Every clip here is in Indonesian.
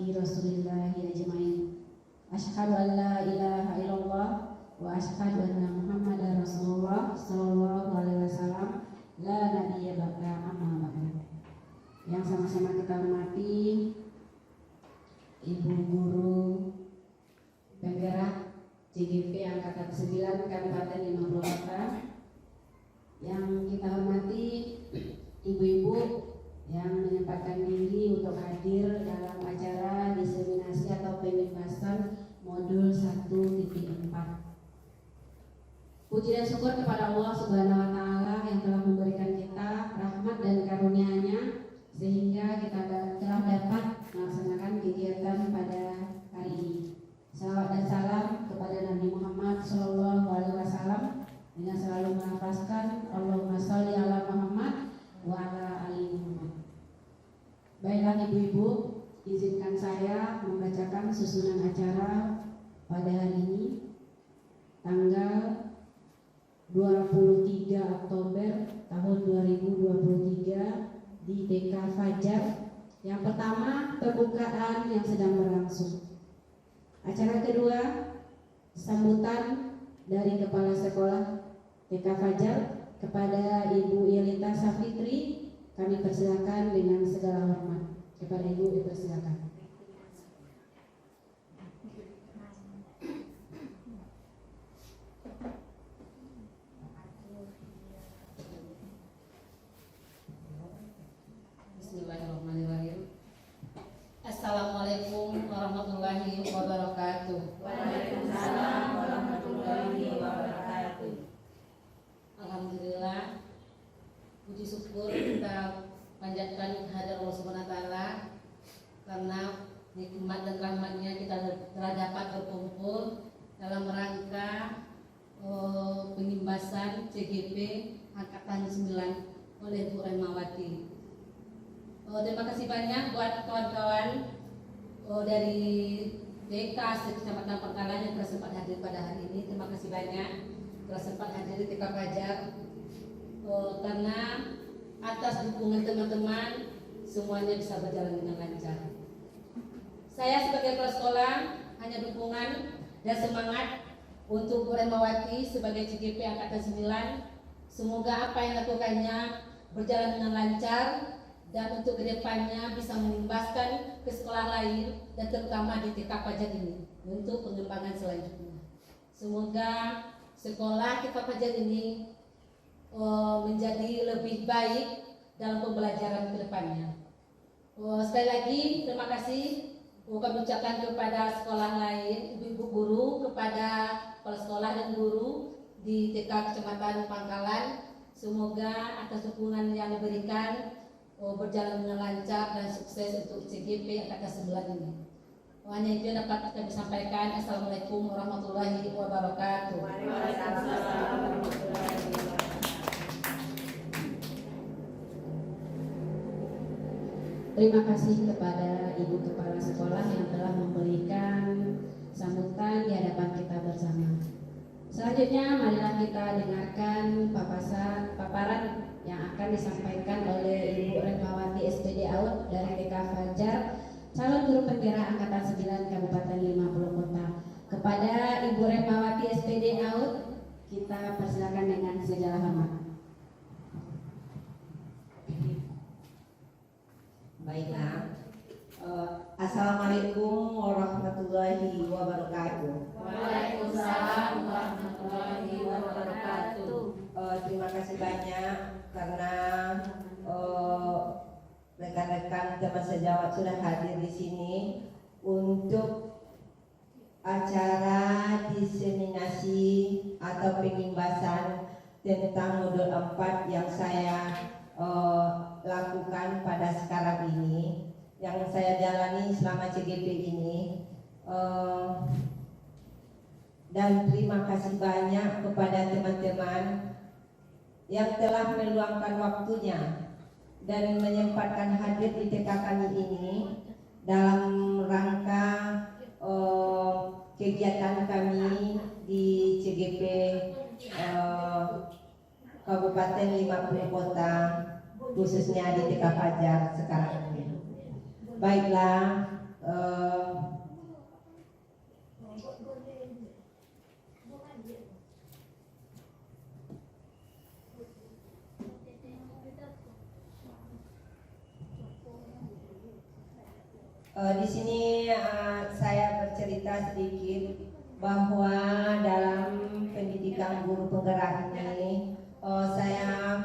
ashabi rasulillahi ajma'in. Asyhadu an la ilaha illallah wa asyhadu anna Muhammadar Rasulullah sallallahu alaihi wasallam la nabiyya ba'da amma ba'du. Yang sama-sama kita hormati Ibu Guru Penggerak CGP Angkatan 9 Kabupaten 50 Kota. Yang kita hormati ibu-ibu yang menyempatkan diri untuk hadir dalam acara diseminasi atau pembebasan modul 1.4. Puji dan syukur kepada Allah Subhanahu wa Ta'ala yang telah memberikan kita rahmat dan karunia-Nya sehingga kita telah dapat melaksanakan kegiatan pada hari ini. Salawat dan salam kepada Nabi Muhammad SAW dengan selalu melafazkan Allahumma sholli ala Muhammad wa ala ali Muhammad. Baiklah ibu-ibu, izinkan saya membacakan susunan acara pada hari ini tanggal 23 Oktober tahun 2023 di TK Fajar. Yang pertama, pembukaan yang sedang berlangsung. Acara kedua, sambutan dari Kepala Sekolah TK Fajar kepada Ibu Yelita Safitri. Kami persilakan dengan segala hormat. Kepada Ibu dipersilakan. Bismillahirrahmanirrahim. Assalamualaikum warahmatullahi wabarakatuh. Waalaikumsalam warahmatullahi wabarakatuh. Alhamdulillah, puji syukur kita panjatkan kehadirat Allah Subhanahu wa Ta'ala karena nikmat dan rahmatnya kita telah dapat berkumpul dalam rangka pengimbasan CGP Angkatan 9 oleh Bu Remawati. Terima kasih banyak buat kawan-kawan dari TK Kecamatan Pangkalan yang telah sempat hadir pada hari ini. Terima kasih banyak telah sempat hadir di TK Fajar. Karena atas dukungan teman-teman semuanya bisa berjalan dengan lancar. Saya sebagai kepala sekolah hanya dukungan dan semangat untuk Bu Remawati sebagai CGP Angkatan 9. Semoga apa yang dilakukannya berjalan dengan lancar dan untuk kedepannya bisa mengimbaskan ke sekolah lain dan terutama di TK Fajar ini untuk pengembangan selanjutnya. Semoga sekolah TK Fajar ini menjadi lebih baik dalam pembelajaran ke depannya. Sekali lagi terima kasih kami ucapkan kepada sekolah lain, ibu guru, kepada kepala sekolah dan guru di TK Kecamatan Pangkalan. Semoga atas dukungan yang diberikan berjalan dengan lancar dan sukses untuk CGP Angkatan 9 ini. Hanya itu yang dapat kami sampaikan. Assalamualaikum warahmatullahi wabarakatuh. Waalaikumsalam warahmatullahi wabarakatuh. Terima kasih kepada Ibu Kepala Sekolah yang telah memberikan sambutan di hadapan kita bersama. Selanjutnya marilah kita dengarkan paparan yang akan disampaikan oleh Ibu Remawati SPD AUD dari TK Fajar, calon guru penggerak Angkatan 9 Kabupaten 50 Kota. Kepada Ibu Remawati SPD AUD kita persilakan dengan segala hormat. Baiklah. Assalamualaikum warahmatullahi wabarakatuh. Waalaikumsalam warahmatullahi wabarakatuh. Terima kasih banyak karena rekan-rekan teman sejawat sudah hadir di sini untuk acara diseminasi atau pengimbasan tentang modul 4 yang saya lakukan pada sekarang ini, yang saya jalani selama CGP ini. Dan terima kasih banyak kepada teman-teman yang telah meluangkan waktunya dan menyempatkan hadir di TK kami ini dalam rangka kegiatan kami di CGP Kabupaten 50 Kota, khususnya di TK Fajar sekarang ini. Baiklah, Di sini saya bercerita sedikit bahwa dalam pendidikan guru penggerak ini saya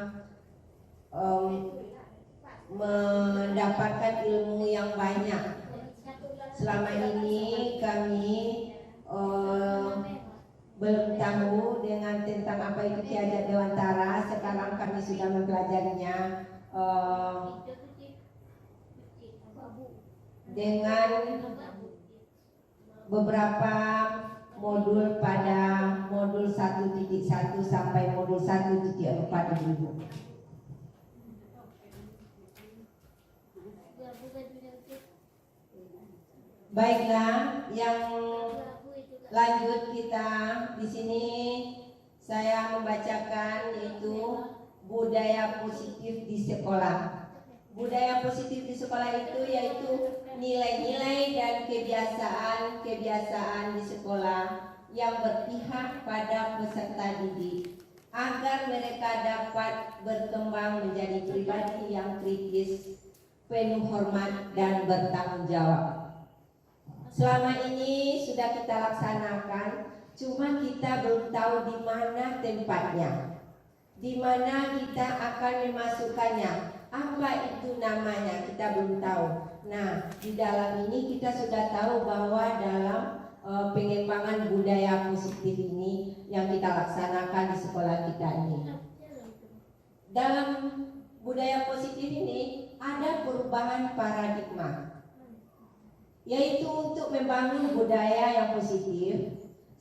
mendapatkan ilmu yang banyak. Selama ini kami belum tahu dengan tentang apa itu Ki Hajat Dewantara. Sekarang kami sudah mempelajarinya dengan beberapa modul pada modul 1.1 sampai modul 1.4 dulu. Baiklah, yang lanjut kita di sini saya membacakan yaitu budaya positif di sekolah. Budaya positif di sekolah itu yaitu nilai-nilai dan kebiasaan-kebiasaan di sekolah yang berpihak pada peserta didik agar mereka dapat berkembang menjadi pribadi yang kritis, penuh hormat dan bertanggung jawab. Selama ini sudah kita laksanakan, cuma kita belum tahu di mana tempatnya, di mana kita akan memasukkannya, apa itu namanya, kita belum tahu. Nah, di dalam ini kita sudah tahu bahwa dalam pengembangan budaya positif ini yang kita laksanakan di sekolah kita ini. Dalam budaya positif ini ada perubahan paradigma, yaitu untuk membangun budaya yang positif,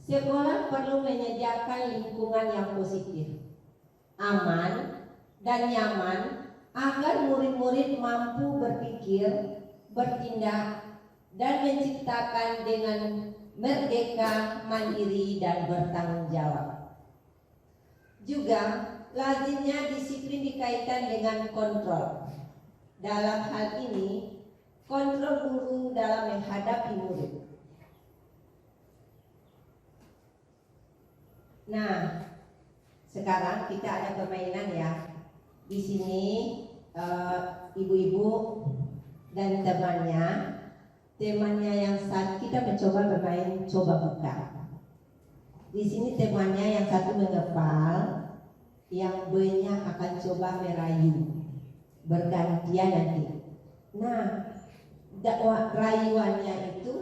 sekolah perlu menyediakan lingkungan yang positif, aman dan nyaman agar murid-murid mampu berpikir, bertindak, dan menciptakan dengan merdeka, mandiri, dan bertanggung jawab. Juga lazimnya disiplin dikaitkan dengan kontrol. Dalam hal ini, kontrol guru dalam menghadapi murid. Nah, sekarang kita ada permainan ya. Di sini ibu-ibu dan temannya yang satu kita mencoba bermain coba buka. Di sini temannya yang satu mengepal, yang B-nya akan coba merayu, bergantian nanti. Nah, rayuannya itu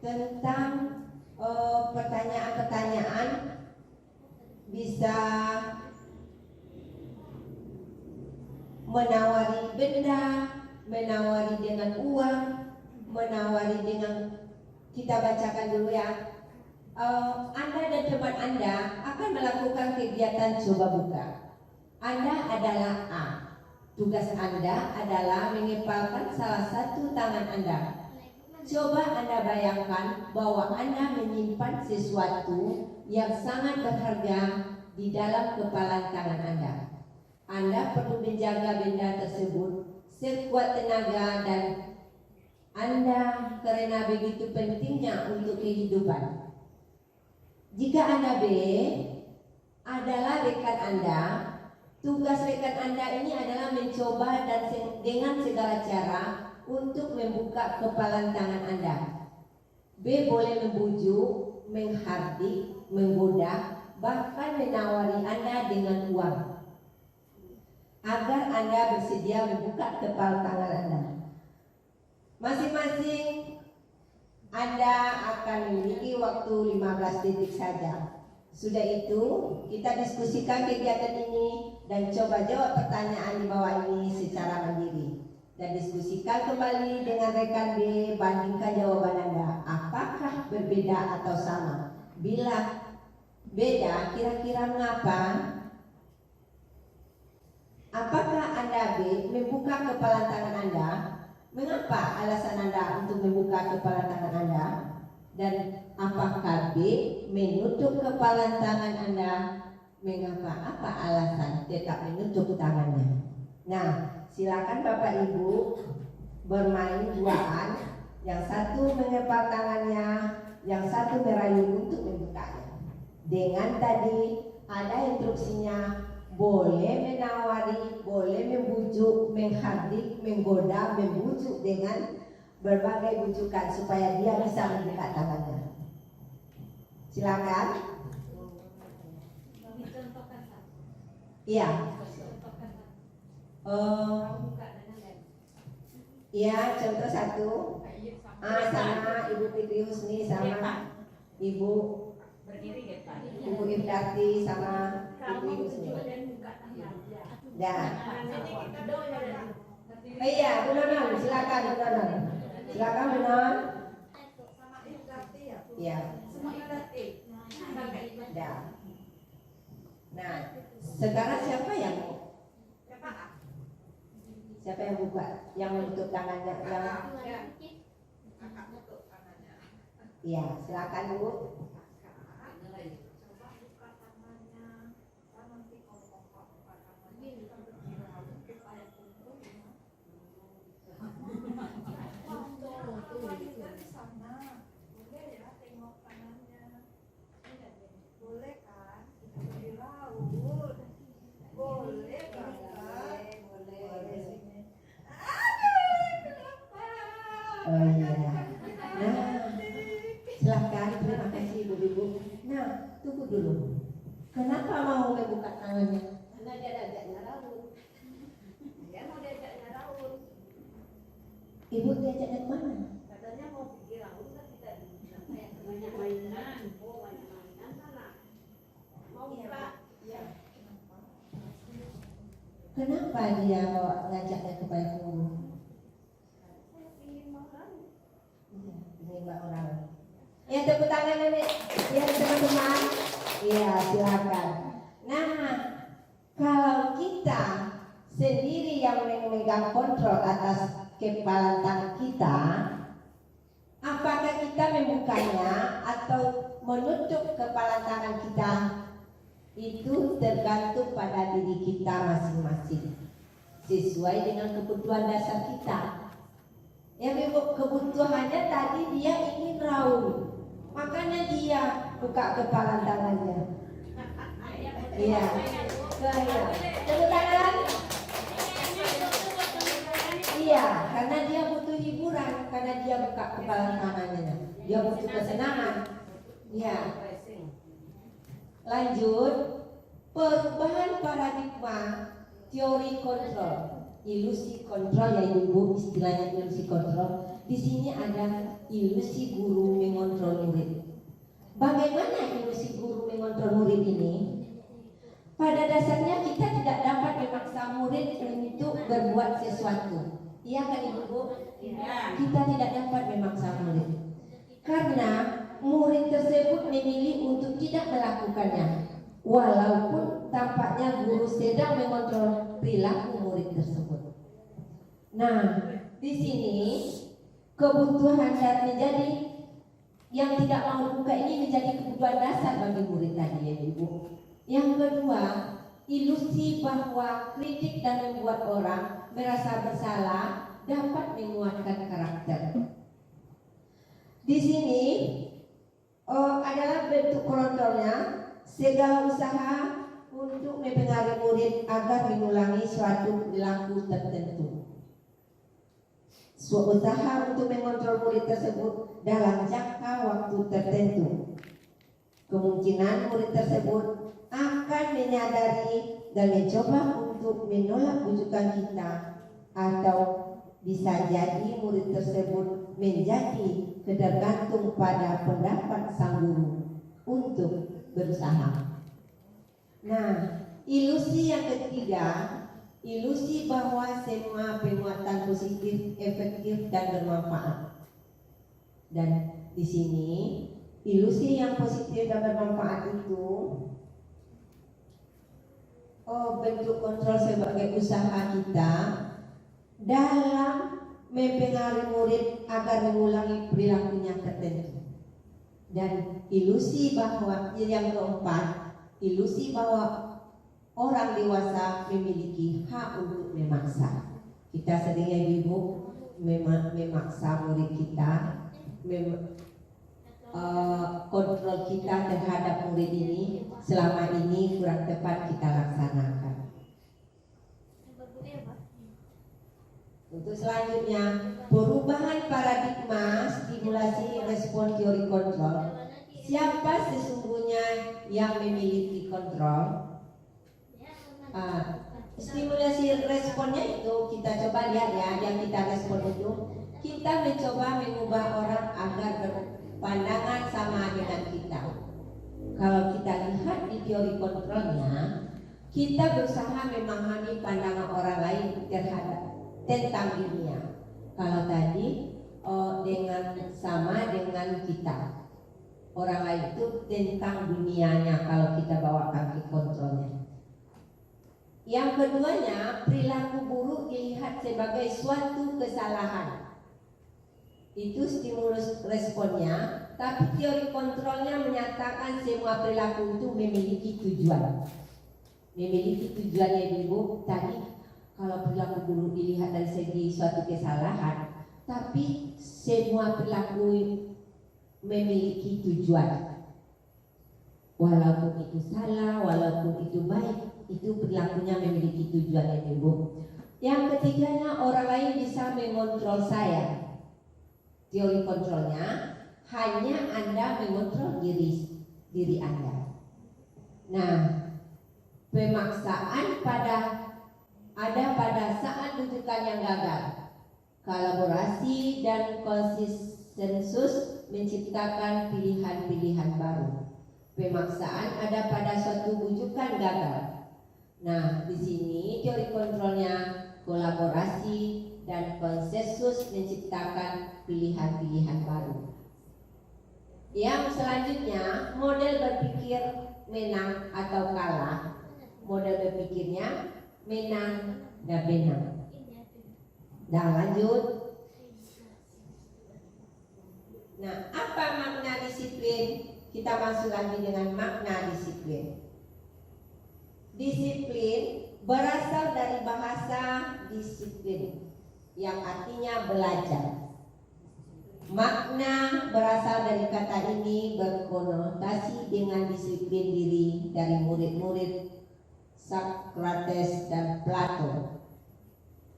tentang pertanyaan-pertanyaan, bisa menawari benda, menawari dengan uang, menawari dengan, kita bacakan dulu ya. Anda dan teman Anda akan melakukan kegiatan coba buka. Anda adalah A. Tugas Anda adalah mengepalkan salah satu tangan Anda. Coba Anda bayangkan bahwa Anda menyimpan sesuatu yang sangat berharga di dalam kepalan tangan Anda. Anda perlu menjaga benda tersebut sekuat tenaga dan Anda karena begitu pentingnya untuk kehidupan. Jika Anda B adalah rekan Anda, tugas rekan Anda ini adalah mencoba dan dengan segala cara untuk membuka kepalan tangan Anda. B boleh membujuk, menghardik, menggoda, bahkan menawari Anda dengan uang agar Anda bersedia membuka kepala tangan Anda. Masing-masing Anda akan memiliki waktu 15 detik saja. Sudah itu, kita diskusikan kegiatan ini dan coba jawab pertanyaan di bawah ini secara mandiri. Dan diskusikan kembali dengan rekan B, bandingkan jawaban Anda. Apakah berbeda atau sama? Bila beda, kira-kira mengapa? Apakah Anda B membuka kepala tangan Anda? Mengapa alasan Anda untuk membuka kepala tangan Anda? Dan apakah B menutup kepala tangan Anda? Mengapa? Apa alasan tetap menutup tangannya? Nah, silakan Bapak Ibu bermain duaan. Yang satu mengepal tangannya, yang satu merayu untuk membukanya. Dengan tadi ada instruksinya, boleh menawari, boleh membujuk, menghardik, menggoda, membujuk dengan berbagai bujukan supaya dia bisa membuka tangannya. Silakan. Iya. Iya, contoh satu. Sama Ibu Fitri Husni sama Ibu Iftati sama Fitri Husni. Dan iya, Bu Nonon, silakan Bu Nonon. Silakan Bu Nonon. Iya. Dah. Nah, sekarang siapa yang buka? Yang menutup tangannya? Iya, silakan Bu. Oh iya. Nah, silakan. Terima kasih Ibu-ibu. Nah, tunggu dulu. Kenapa mau membuka tangannya? Karena dia diajaknya raut. Dia mau diajaknya raut. Ibu diajaknya kemana? Katanya mau pergi raut, kan kita banyak mainan. Oh, banyak mainan sana. Mau buka? Iya. Kenapa dia mau ngajaknya kepada kamu? Lima orang. Ya, tepuk tangan ini. Ya, teman-teman. Iya, silakan. Nah, kalau kita sendiri yang memegang kontrol atas kepala tangan kita, apakah kita membukanya atau menutup kepala tangan kita? Itu tergantung pada diri kita masing-masing, sesuai dengan kebutuhan dasar kita. Yang kebutuhannya tadi dia ingin raung, makanya dia buka kepala tangannya. Iya, tepuk tangan. Iya, karena dia butuh hiburan, karena dia buka kepala tangannya. Dia butuh kesenangan. Iya. Lanjut, perubahan paradigma teori kontrol. Ilusi kontrol, ya Ibu, istilahnya ilusi kontrol. Di sini ada ilusi guru mengontrol murid. Bagaimana ilusi guru mengontrol murid ini? Pada dasarnya kita tidak dapat memaksa murid untuk berbuat sesuatu. Iya kan Ibu? Ya. Kita tidak dapat memaksa murid, karena murid tersebut memilih untuk tidak melakukannya, walaupun tampaknya guru sedang mengontrol perilaku murid tersebut. Nah, di sini kebutuhan dan menjadi yang tidak mau buka ini menjadi kebutuhan dasar bagi murid tadi, ya Ibu. Yang kedua, ilusi bahwa kritik dan membuat orang merasa bersalah dapat menguatkan karakter. Di sini adalah bentuk kontrolnya, segala usaha untuk mempengaruhi murid agar mengulangi suatu perilaku tertentu. Suatu usaha untuk mengontrol murid tersebut dalam jangka waktu tertentu. Kemungkinan murid tersebut akan menyadari dan mencoba untuk menolak bujukan kita, atau bisa jadi murid tersebut menjadi tergantung pada pendapat sang guru untuk berusaha. Nah, ilusi yang ketiga, ilusi bahwa semua penguatan positif efektif dan bermanfaat. Dan di sini ilusi yang positif dan bermanfaat itu bentuk kontrol sebagai usaha kita dalam mempengaruhi murid agar mengulangi perilakunya tertentu. Dan ilusi bahwa yang keempat, ilusi bahwa orang dewasa memiliki hak untuk memaksa. Kita seringnya Ibu memaksa murid kita, kontrol kita terhadap murid ini selama ini kurang tepat kita laksanakan. Untuk selanjutnya, perubahan paradigma stimulasi respon teori kontrol. Siapa sesungguhnya yang memiliki kontrol? Stimulasi responnya itu kita coba lihat ya, yang kita respon itu kita mencoba mengubah orang agar berpandangan sama dengan kita. Kalau kita lihat di teori kontrolnya, kita berusaha memahami pandangan orang lain terhadap tentang dunia. Kalau tadi dengan sama dengan kita, orang lain itu tentang dunianya kalau kita bawakan ke kontrolnya. Yang keduanya, perilaku buruk dilihat sebagai suatu kesalahan. Itu stimulus responnya, tapi teori kontrolnya menyatakan semua perilaku itu memiliki tujuan. Memiliki tujuannya Ibu. Tadi kalau perilaku buruk dilihat dari segi suatu kesalahan, tapi semua perilaku memiliki tujuan. Walaupun itu salah, walaupun itu baik, itu perilakunya memiliki tujuan ya Ibu. Yang ketiganya, orang lain bisa mengontrol saya. Teori kontrolnya hanya Anda mengontrol diri Anda. Nah, pemaksaan ada pada saat rujukan yang gagal. Kolaborasi dan konsensus menciptakan pilihan-pilihan baru. Pemaksaan ada pada suatu rujukan gagal. Nah, di sini teori kontrolnya kolaborasi dan konsensus menciptakan pilihan-pilihan baru. Yang selanjutnya, model berpikir menang atau kalah. Model berpikirnya menang dan menang. Dan lanjut. Nah, apa makna disiplin? Kita masuk lagi dengan makna disiplin. Disiplin berasal dari bahasa disiplin yang artinya belajar. Makna berasal dari kata ini berkonotasi dengan disiplin diri dari murid-murid Socrates dan Plato.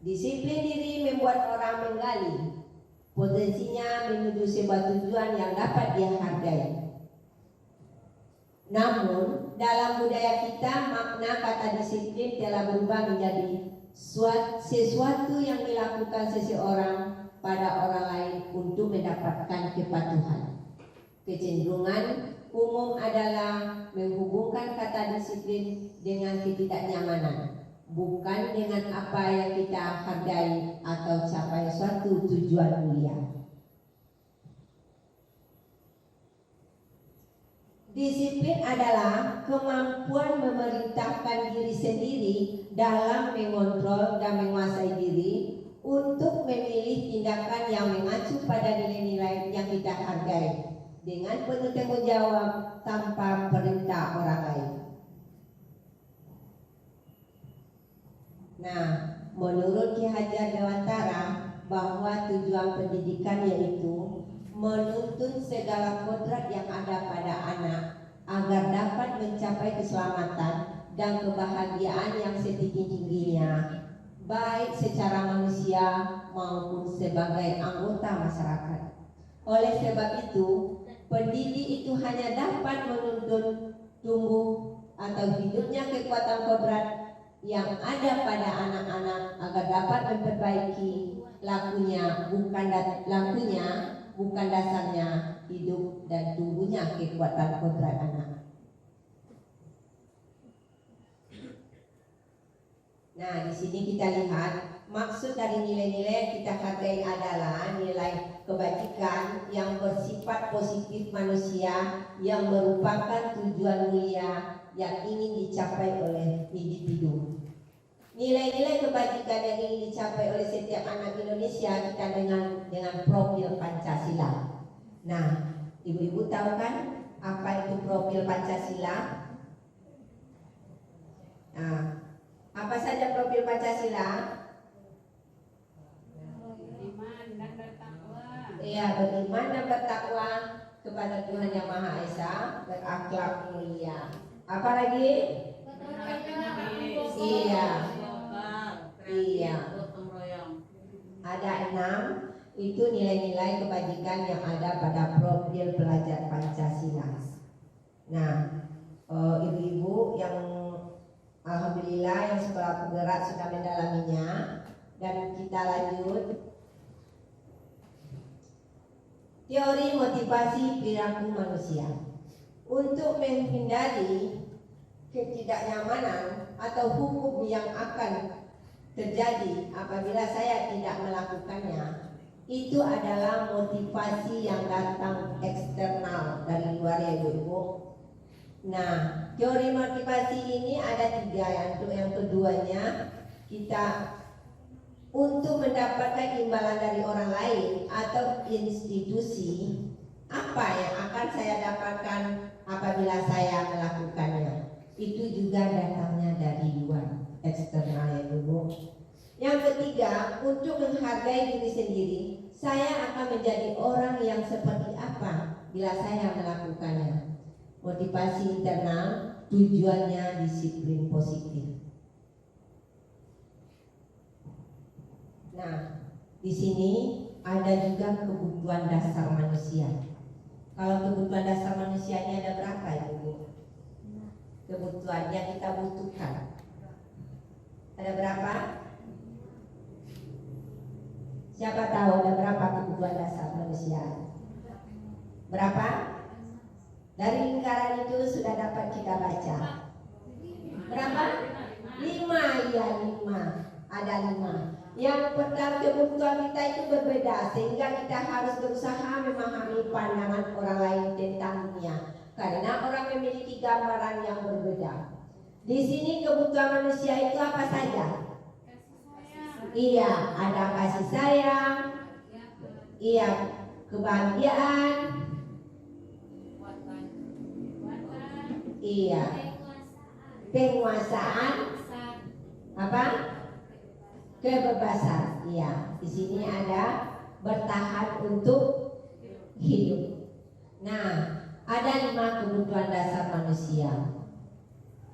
Disiplin diri membuat orang menggali potensinya menuju sebuah tujuan yang dapat dia hargai. Namun dalam budaya kita, makna kata disiplin telah berubah menjadi sesuatu yang dilakukan seseorang pada orang lain untuk mendapatkan kepatuhan. Kecenderungan umum adalah menghubungkan kata disiplin dengan ketidaknyamanan, bukan dengan apa yang kita hargai atau capai suatu tujuan mulia. Disiplin adalah kemampuan memerintahkan diri sendiri dalam mengontrol dan menguasai diri untuk memilih tindakan yang mengacu pada nilai-nilai yang kita hargai dengan penuh tanggung jawab tanpa perintah orang lain. Nah, menurut Ki Hajar Dewantara bahwa tujuan pendidikan yaitu menuntun segala kodrat yang ada pada anak agar dapat mencapai keselamatan dan kebahagiaan yang setinggi-tingginya, baik secara manusia maupun sebagai anggota masyarakat. Oleh sebab itu, pendidik itu hanya dapat menuntun tumbuh atau hidupnya kekuatan kodrat yang ada pada anak-anak agar dapat memperbaiki lakunya, bukan dasarnya hidup dan tumbuhnya kekuatan kodrat anak. Nah, di sini kita lihat maksud dari nilai-nilai yang kita hargai adalah nilai kebajikan yang bersifat positif manusia yang merupakan tujuan mulia yang ingin dicapai oleh individu. Nilai-nilai kebajikan yang ingin dicapai oleh setiap anak Indonesia kita dengan profil Pancasila. Nah, ibu-ibu tahu kan apa itu profil Pancasila? Nah, apa saja profil Pancasila? Beriman dan bertakwa. Iya, beriman dan bertakwa kepada Tuhan Yang Maha Esa, berakhlak mulia. Apa lagi? Iya. Ada 6, itu nilai-nilai kebajikan yang ada pada profil pelajar Pancasila. Nah, ibu-ibu yang alhamdulillah yang sekolah penggerak sudah mendalaminya, dan kita lanjut. Teori motivasi perilaku manusia. Untuk menghindari ketidaknyamanan atau hukum yang akan terjadi apabila saya tidak melakukannya, itu adalah motivasi yang datang eksternal dari luar ya ibu. Nah, teori motivasi ini ada 3. Yang keduanya, kita untuk mendapatkan imbalan dari orang lain atau institusi, apa yang akan saya dapatkan apabila saya melakukannya, itu juga datangnya dari luar, eksternal ya ibu. Yang ketiga, untuk menghargai diri sendiri, saya akan menjadi orang yang seperti apa bila saya melakukannya. Motivasi internal, tujuannya disiplin positif. Nah, di sini ada juga kebutuhan dasar manusia. Kalau kebutuhan dasar manusia ini ada berapa ibu? Kebutuhan yang kita butuhkan ada berapa? Siapa tahu ada berapa kebutuhan dasar manusia? Berapa? Dari lingkaran itu sudah dapat kita baca. Berapa? 5, ya 5. Ada 5. Yang pertama, kebutuhan kita itu berbeda, sehingga kita harus berusaha memahami pandangan orang lain tentang dunia, karena orang memiliki gambaran yang berbeda. Di sini kebutuhan manusia itu apa saja? Iya, ada kasih sayang, iya, kebahagiaan, iya, penguasaan, apa? Kebebasan. Iya, di sini ada bertahan untuk hidup. Nah, ada 5 kebutuhan dasar manusia.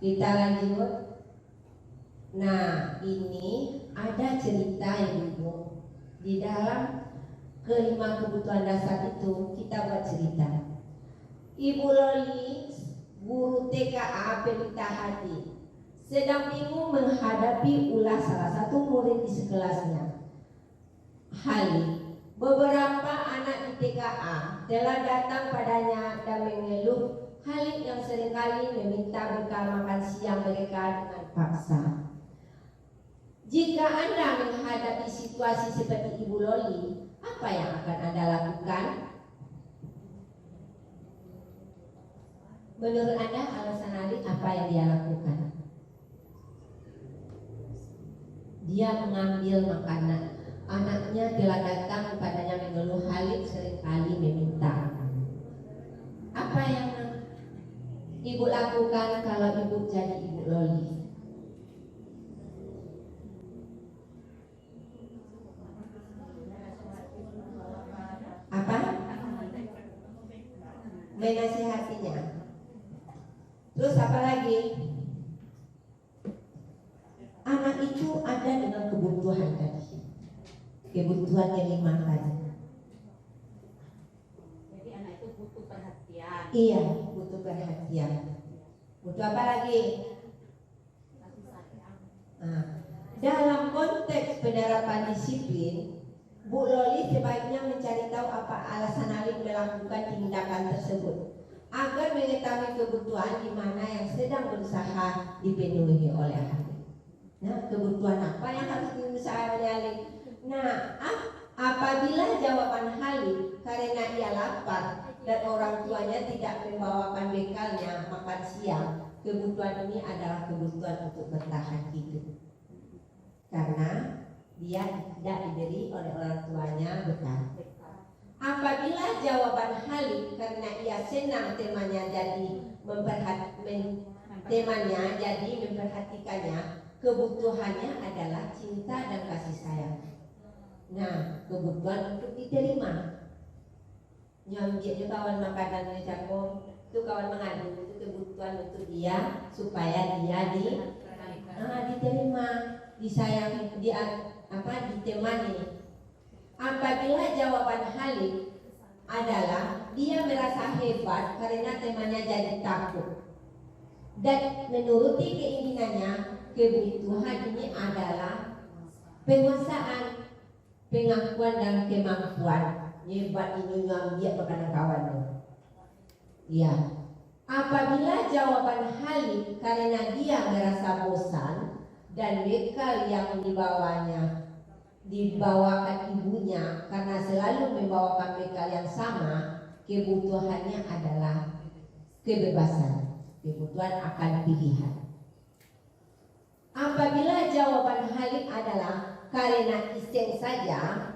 Kita lanjut. Nah, ini ada cerita ibu. Di dalam kelima kebutuhan dasar itu kita buat cerita. Ibu Loli, guru TKA Pelita Hati, sedang bingung menghadapi ulah salah satu murid di sekelasnya. Halid, beberapa anak di TKA telah datang padanya dan mengeluh Halid yang seringkali meminta bekal makan siang mereka dengan paksa. Jika Anda menghadapi situasi seperti Ibu Loli, apa yang akan Anda lakukan? Menurut Anda alasan Halid apa yang dia lakukan? Dia mengambil makanan. Anaknya telah datang kepadanya mengeluh Halid seringkali meminta. Apa yang ibu lakukan kalau ibu jadi Ibu Loli? Apa? Menasihatinya. Terus apa lagi? Anak itu ada dengan kebutuhan tadi. Kebutuhan yang 5 tadi. Jadi anak itu butuh perhatian. Iya, butuh perhatian. Butuh apa lagi? Nah, dalam konteks penerapan disiplin, Bu Loli sebaiknya mencari tahu apa alasan Halid melakukan tindakan tersebut, agar mengetahui kebutuhan di mana yang sedang berusaha dipenuhi oleh Halid. Nah, kebutuhan apa yang harus diusahakan oleh Halid? Nah, apabila jawaban Halid karena ia lapar dan orang tuanya tidak membawakan bekalnya makan siang, kebutuhan ini adalah kebutuhan untuk bertahan hidup, karena dia tidak diberi oleh orang tuanya bekal. Apabila jawaban Halid karena ia senang temannya memperhatikannya, kebutuhannya adalah cinta dan kasih sayang. Nah, kebutuhan untuk diterima. Nyamjek kawan makanan jago, itu kawan mengadu, itu kebutuhan untuk dia supaya dia diterima, disayangi, ditemani. Apabila jawaban Halid adalah dia merasa hebat karena temannya jadi takut dan menuruti keinginannya, kebutuhan ini adalah penguasaan, pengakuan dan kemampuan. Hebat ini yang dia berkata kawan. Ya. Apabila jawaban Halid karena dia merasa bosan dan bekal yang dibawakan ibunya karena selalu membawakan bekal yang sama, kebutuhannya adalah kebebasan, kebutuhan akan pilihan. Apabila jawaban Halid adalah karena iseng saja,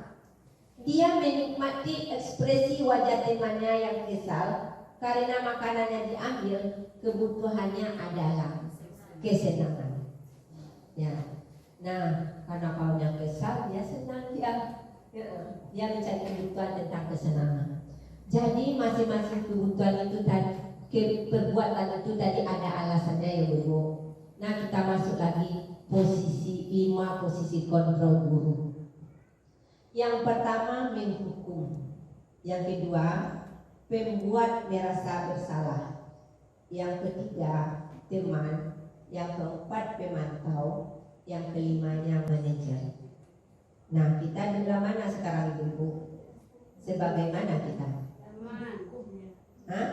dia menikmati ekspresi wajah temannya yang kesal karena makanannya diambil, kebutuhannya adalah kesenangan. Ya. Nah, karena kawannya kesal, dia senang, dia mencari kebutuhan tentang kesenangan. Jadi masing-masing kebutuhan itu dan perbuatan itu tadi ada alasannya ya Bu. Nah, kita masuk lagi posisi 5, posisi kontrol guru. Yang pertama menghukum, yang kedua pembuat merasa bersalah, yang ketiga teman, yang keempat pemantau, yang kelimanya manajer. Nah, kita di belah mana sekarang Ibu? Sebagaimana kita? Hah?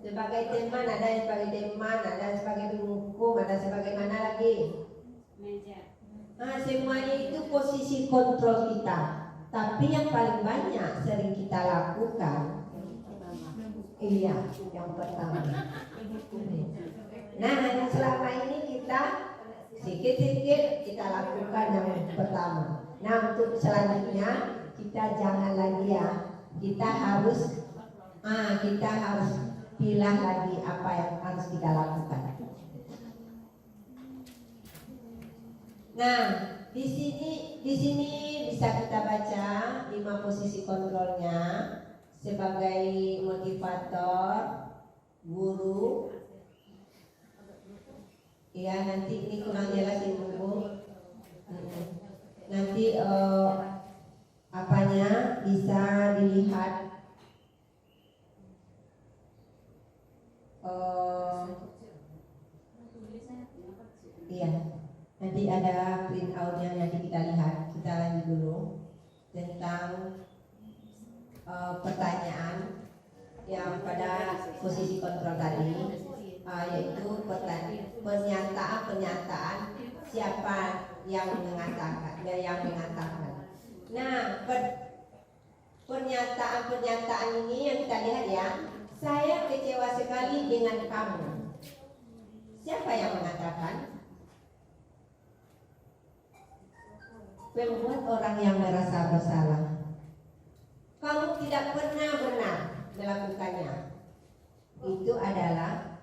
Sebagai teman, ada yang sebagai teman, ada yang sebagai penghukum, ada sebagai mana lagi? Nah, semuanya itu posisi kontrol kita. Tapi yang paling banyak sering kita lakukan, iya, yang pertama. Nah, yang selama ini kita sedikit-sedikit kita lakukan yang pertama. Nah, untuk selanjutnya kita jangan lagi ya. Kita harus pilih lagi apa yang harus kita lakukan. Nah, di sini bisa kita baca 5 posisi kontrolnya sebagai motivator, guru. Ya, nanti ini kurang jelas Ibu. Nanti apanya bisa dilihat. Iya. Nanti ada print out-nya, nanti kita lihat. Kita lanjut dulu tentang pertanyaan yang pada posisi kontrol tadi, yaitu pernyataan siapa yang mengatakan. Nah, pernyataan ini yang kita lihat ya. Saya kecewa sekali dengan kamu. Siapa yang mengatakan? Membuat orang yang merasa bersalah. Kamu tidak pernah benar melakukannya. Itu adalah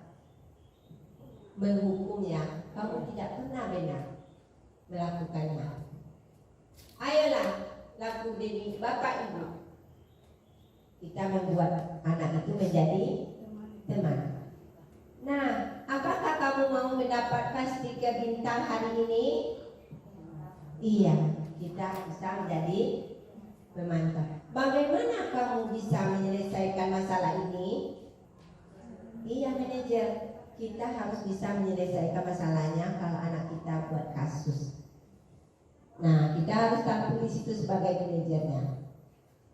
menghukumnya. Kamu tidak pernah benar melakukannya. Ayolah, laku demi Bapak Ibu. Kita membuat anak itu menjadi teman. Nah, apakah kamu mau mendapatkan stiker bintang hari ini? Iya, kita bisa menjadi pemantau. Bagaimana kamu bisa menyelesaikan masalah ini? Iya manajer, kita harus bisa menyelesaikan masalahnya kalau anak kita buat kasus. Nah, kita harus tampil di situ sebagai manajernya.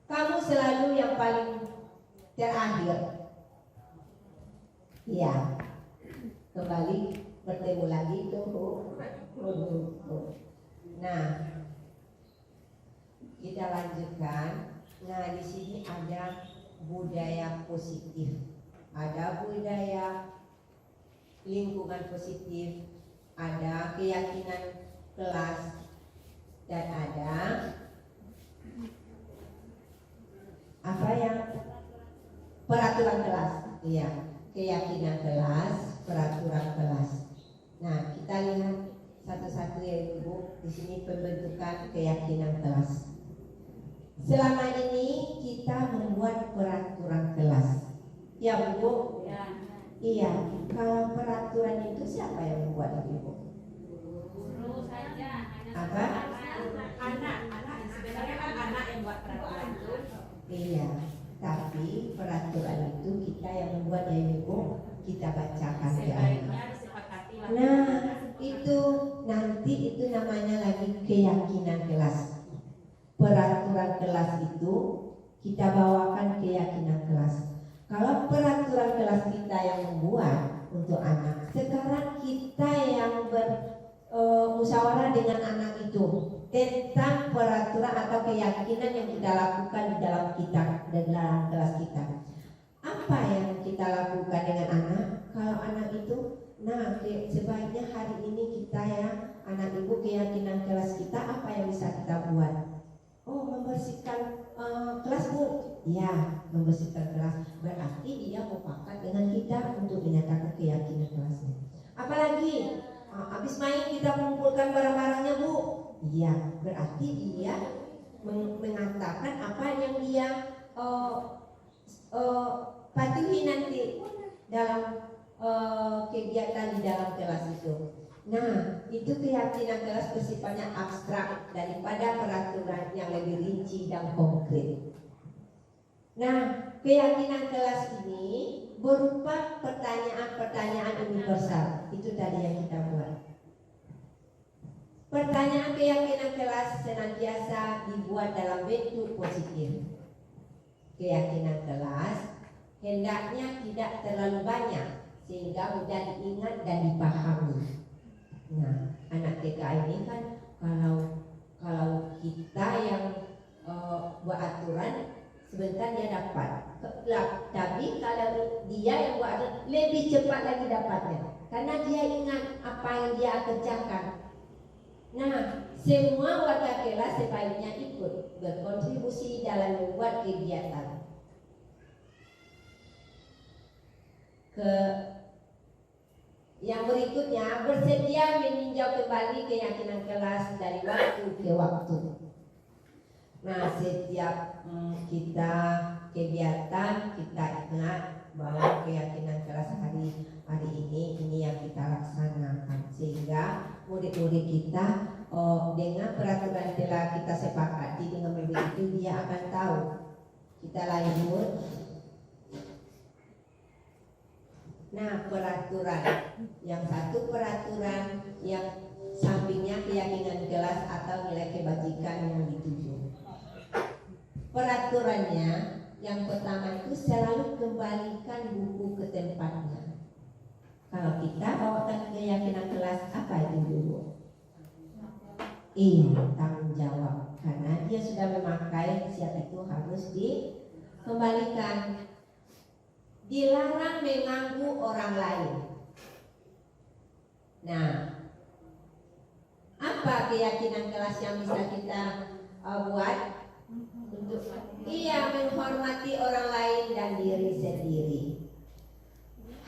Kamu selalu yang paling terakhir. Iya. Kembali bertemu lagi tuh. Nah, kita lanjutkan. Nah, di sini ada budaya positif, ada budaya lingkungan positif, ada keyakinan kelas, dan ada apa yang peraturan kelas. Iya, keyakinan kelas, peraturan kelas. Nah, kita lihat satu-satu ya Ibu. Di sini pembentukan keyakinan kelas. Selama ini kita membuat peraturan kelas. Ya Bu? Ya. Iya. Kalau peraturan itu siapa yang membuat Ibu? Guru saja. Apa? Anak. Sebenarnya Iya, tapi peraturan itu kita yang membuat ya Ibu, kita bacakan ya. Sebaiknya disepakati lah. Nah, itu nanti itu namanya lagi keyakinan kelas. Peraturan kelas itu kita bawakan keyakinan kelas. Kalau peraturan kelas kita yang membuat untuk anak, sekarang kita yang musyawarah dengan anak itu tentang peraturan atau keyakinan yang kita lakukan di dalam kita dan dalam kelas kita. Apa yang kita lakukan dengan anak? Kalau anak itu, nah sebaiknya hari ini kita ya anak ibu keyakinan kelas kita apa yang bisa kita buat? Oh, membersihkan kelas Bu. Ya, membersihkan kelas. Berarti dia mufakat dengan kita untuk menyatakan keyakinan kelasnya. Apalagi habis main kita mengumpulkan barang-barangnya Bu. Iya, berarti dia mengatakan apa yang dia patuhi nanti dalam kegiatan di dalam kelas itu. Nah, itu keyakinan kelas bersifatnya abstrak daripada peraturan yang lebih rinci dan konkret. Nah, keyakinan kelas ini berupa pertanyaan-pertanyaan universal. Itu tadi yang kita buat. Pertanyaan keyakinan kelas senantiasa dibuat dalam bentuk positif. Keyakinan kelas hendaknya tidak terlalu banyak sehingga mudah diingat dan dipahami. Nah, anak TK ini kan kalau kita yang buat aturan sebentar dia dapat. Tapi kalau dia yang buat aturan lebih cepat lagi dapatnya karena dia ingat apa yang dia kerjakan. Nah, semua warga kelas sebaiknya ikut berkontribusi dalam membuat kegiatan. Yang berikutnya, bersedia meninjau kembali keyakinan kelas dari waktu ke waktu. Nah, setiap kita kegiatan kita ingat bahwa keyakinan kelas hari ini yang kita laksanakan sehingga murid-murid kita dengan peraturan telah kita sepakati dengan begitu dia akan tahu kita lanjut. Nah, peraturan yang satu peraturan yang sampingnya keyakinan kelas atau nilai kebajikan yang dituju. Peraturannya yang pertama itu selalu kembalikan buku ke tempatnya. Kalau kita bawakan keyakinan kelas apa itu dulu? Iya, tanggung jawab karena dia sudah memakai siap itu harus dikembalikan. Dilarang mengganggu orang lain. Nah, apa keyakinan kelas yang bisa kita buat? Iya, menghormati orang lain dan diri sendiri.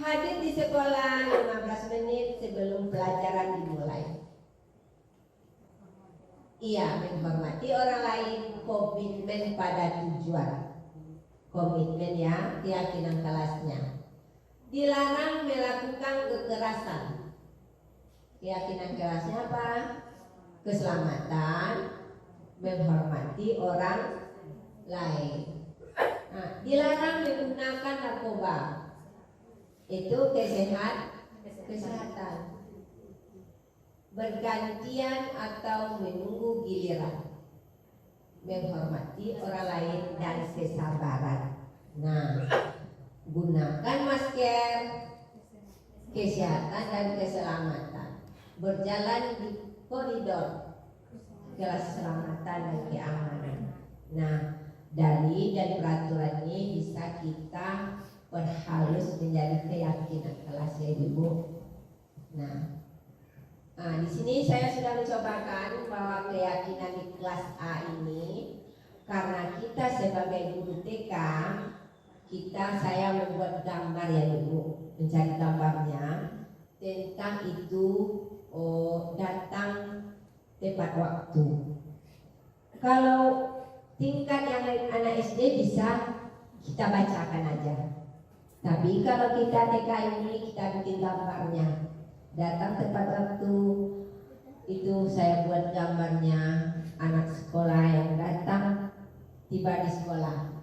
Hadir di sekolah 15 menit sebelum pelajaran dimulai. Iya, menghormati orang lain, komitmen pada tujuan. Komitmen ya, keyakinan kelasnya. Dilarang melakukan kekerasan. Keyakinan kelasnya apa? Keselamatan, menghormati orang lain. Nah, dilarang menggunakan narkoba. Itu kesehatan. Bergantian atau menunggu giliran. Menghormati orang lain dan kesabaran. Nah, gunakan masker, kesehatan dan keselamatan. Berjalan di koridor keselamatan dan keamanan. Nah, dari peraturan ini bisa kita perhalus menjadi keyakinan kelas ya Ibu. Nah, di sini saya sudah mencobakan bahwa keyakinan di kelas A ini karena kita sebagai guru TK saya membuat gambar ya Ibu, mencari gambarnya tentang itu datang tepat waktu. Kalau tingkat yang anak SD bisa kita bacakan aja. Tapi kalau kita TK ini kita bikin gambarnya. Datang tepat waktu itu saya buat gambarnya anak sekolah yang datang tiba di sekolah.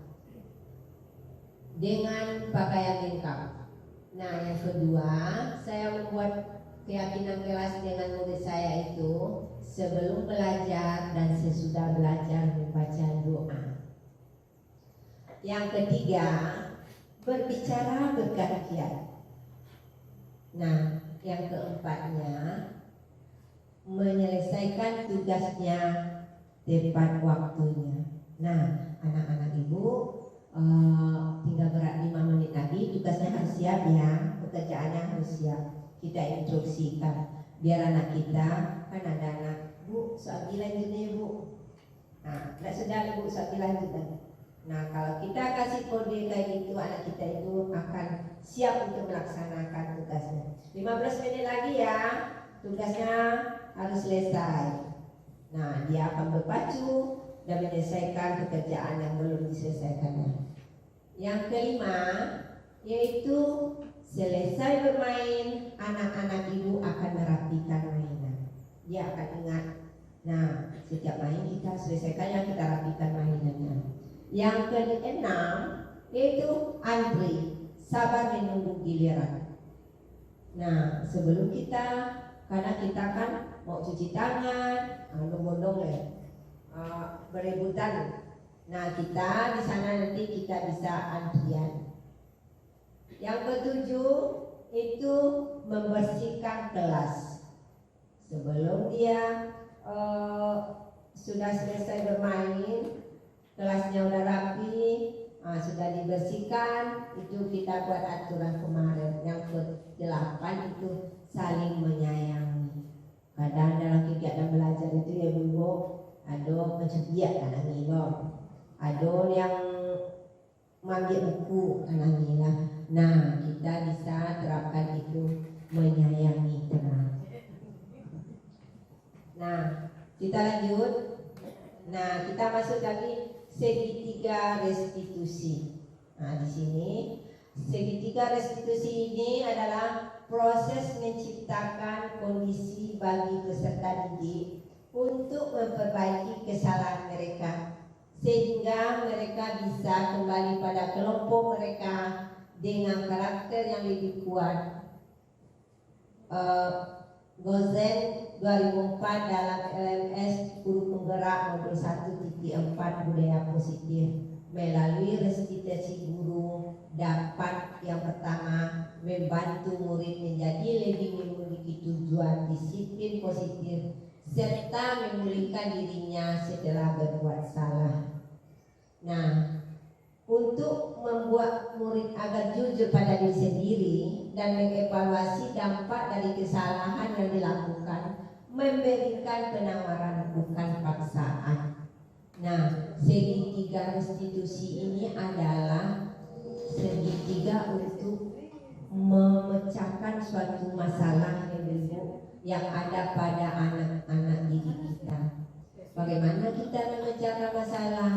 dengan pakaian lengkap. Nah, yang kedua, saya membuat keyakinan kelas dengan murid saya itu sebelum belajar dan sesudah belajar membaca doa. Yang ketiga, berbicara bergantian. Nah, yang keempatnya, menyelesaikan tugasnya tepat waktunya. Nah, anak-anak ibu tinggal berat 5 menit lagi, tugasnya harus siap ya, pekerjaannya harus siap. Kita instruksikan biar anak kita, kan ada anak, Bu, soal lanjut nih Bu. Nah, tidak sedang Bu, soal lanjut. Nah, kalau kita kasih kode kayak gitu, anak kita itu akan siap untuk melaksanakan tugasnya. 15 menit lagi ya, tugasnya harus selesai. Nah, dia akan berpacu dan menyelesaikan pekerjaan yang belum diselesaikannya. Yang kelima, yaitu selesai bermain, anak-anak ibu akan merapikan mainan. Dia akan ingat, nah setiap main kita selesaikannya, kita rapikan mainannya. Yang keenam, yaitu antri, sabar menunggu giliran. Nah, sebelum kita, karena kita kan mau cuci tangan, bondong-bondong ya, berebutan. Nah, kita di sana nanti kita bisa antrian. Yang ketujuh itu membersihkan kelas. Sebelum dia sudah selesai bermain, kelasnya udah rapi, sudah dibersihkan, itu kita buat aturan kemarin. Yang ke-8 itu saling menyayangi. Kadang dalam kegiatan belajar itu ya Bu, ada macam biak anak nilai, ada yang mengambil buku anak nilai. Nah, kita bisa terapkan itu menyayangi teman. Nah, kita lanjut. Nah, kita masuk lagi segitiga restitusi. Nah, di sini segitiga restitusi ini adalah proses menciptakan kondisi bagi peserta didik untuk memperbaiki kesalahan mereka sehingga mereka bisa kembali pada kelompok mereka dengan karakter yang lebih kuat. Gozen 2004 dalam LMS Guru Penggerak modul 1.4 budaya positif. Melalui restitusi guru dapat yang pertama membantu murid menjadi lebih memiliki tujuan disiplin positif serta memulihkan dirinya setelah berbuat salah. Nah, untuk membuat murid agar jujur pada diri sendiri dan mengevaluasi dampak dari kesalahan yang dilakukan, memberikan penawaran bukan paksaan. Nah, segitiga restitusi ini adalah segitiga untuk memecahkan suatu masalah yang ada pada anak-anak didik kita. Bagaimana kita memecahkan masalah?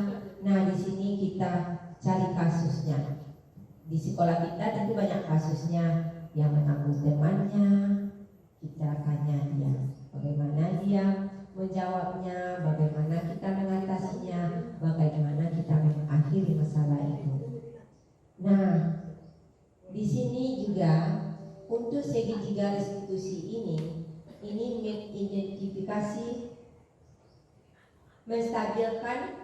Nah, di sini kita cari kasusnya. Di sekolah kita tentu banyak kasusnya, yang menanggung temannya, kita tanya dia, bagaimana dia menjawabnya, bagaimana kita mengatasinya, bagaimana kita mengakhiri masalah itu. Nah, di sini juga untuk segitiga restitusi ini mengidentifikasi, menstabilkan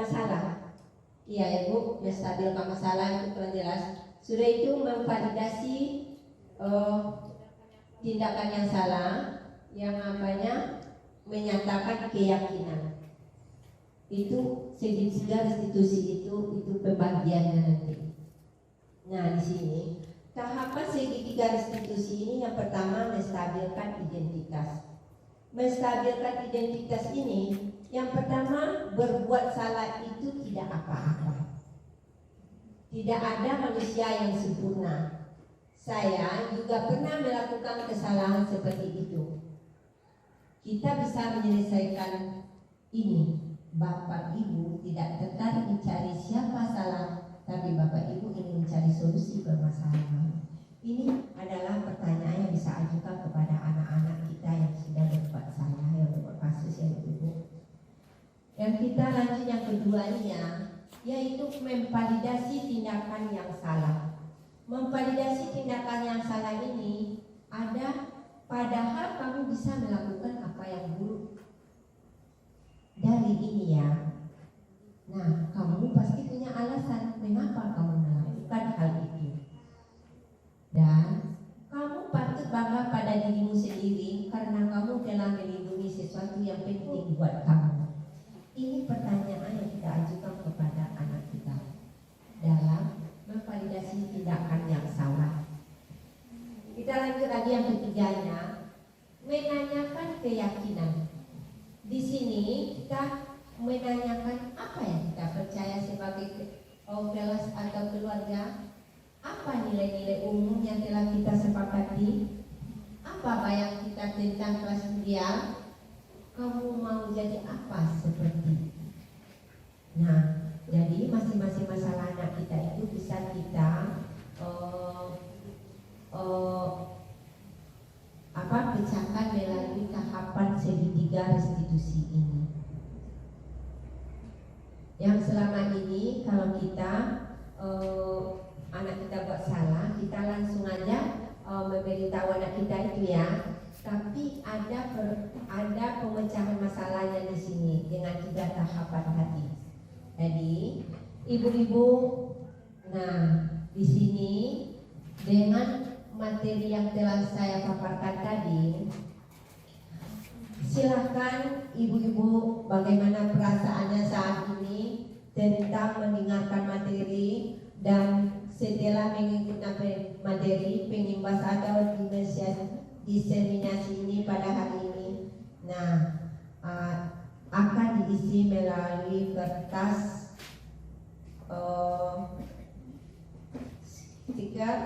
masalah. Iya ya Bu, menstabilkan masalah itu telah jelas. Sudah itu memvalidasi tindakan yang salah, yang apanya menyatakan keyakinan. Itu segitiga restitusi itu pembagiannya nanti. Nah, di sini tahapan segitiga restitusi ini yang pertama menstabilkan identitas. Menstabilkan identitas ini yang pertama, berbuat salah itu tidak apa-apa. Tidak ada manusia yang sempurna. Saya juga pernah melakukan kesalahan seperti itu. Kita bisa menyelesaikan ini. Bapak Ibu tidak tertarik mencari siapa salah, tapi Bapak Ibu ingin mencari solusi permasalahan. Ini adalah pertanyaan yang bisa ajukan kepada anak-anak kita yang sudah berbuat salah, yang berbuat kasus yang Ibu. Yang kita lanjut yang keduanya, yaitu memvalidasi tindakan yang salah. Memvalidasi tindakan yang salah ini ada padahal kamu bisa melakukan apa yang buruk. Dari ini ya. Nah, kamu pasti punya alasan mengapa kamu melakukan hal itu. Dan kamu patut bangga pada dirimu sendiri karena kamu telah melindungi sesuatu yang penting buat kamu. Ini pertanyaan yang kita ajukan kepada anak kita dalam memvalidasi tindakan yang salah. Kita lanjut lagi yang ketiganya, menanyakan keyakinan. Di sini kita menanyakan apa yang kita percaya sebagai kelas atau keluarga. Apa nilai-nilai umum yang telah kita sepakati? Apa bayang kita tentang kelas sosial? Kamu mau jadi apa seperti? Nah, jadi masing-masing masalah anak kita itu bisa kita pecahkan melalui tahapan segitiga restitusi ini. Yang selama ini kalau kita anak kita buat salah, kita langsung aja memberitahu anak kita itu ya. Tapi ada pemecahan masalahnya di sini dengan 3 tahapan tadi. Jadi ibu-ibu, nah di sini dengan materi yang telah saya paparkan tadi, silahkan ibu-ibu bagaimana perasaannya saat ini tentang mendengarkan materi dan setelah mengikuti materi pengimbas atau diseminasi ini pada hari ini. Nah, akan diisi melalui kertas stiker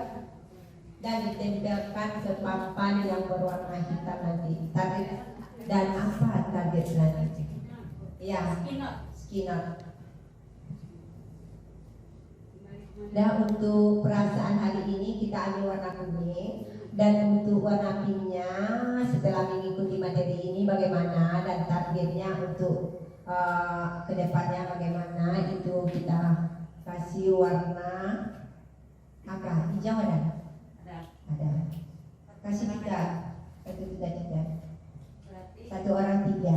dan ditempelkan ke papan yang berwarna hitam nanti. Target dan apa target selanjutnya? Ya, skinner. Dan untuk perasaan hari ini kita ambil warna kuning. Dan untuk warna pinknya setelah mengikuti materi ini bagaimana dan targetnya untuk kedepannya bagaimana, itu kita kasih warna apa? Hijau ada? Ada. Kasih 3. 1, 2, 3. 1 orang 3.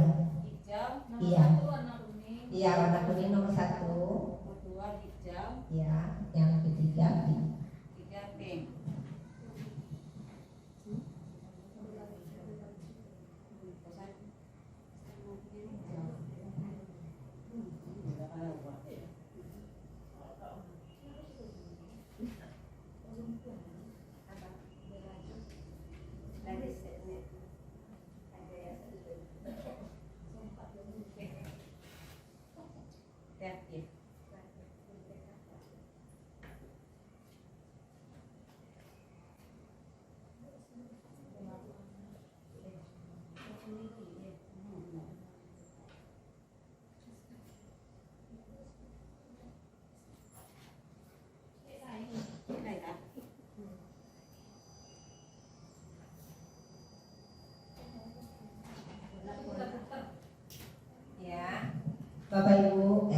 Hijau. Iya. Warna kuning. Iya, warna kuning nomor 1. Nomor 2 hijau. Iya, yang ketiga pink. 3 pink. Bapak Ibu,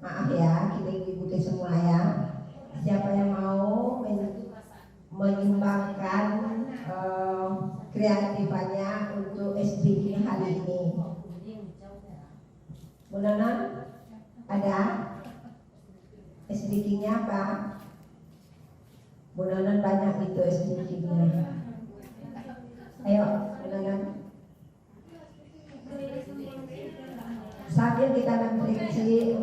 maaf ya, kita ibu-ibu semua ya. Siapa yang mau menyumbangkan kreatifannya untuk SBK hari ini? Bu Nonon, ada? SBK-nya apa? Bu Nonon banyak itu SBK-nya. Ayo, Bu Nonon. Sambil kita merefleksi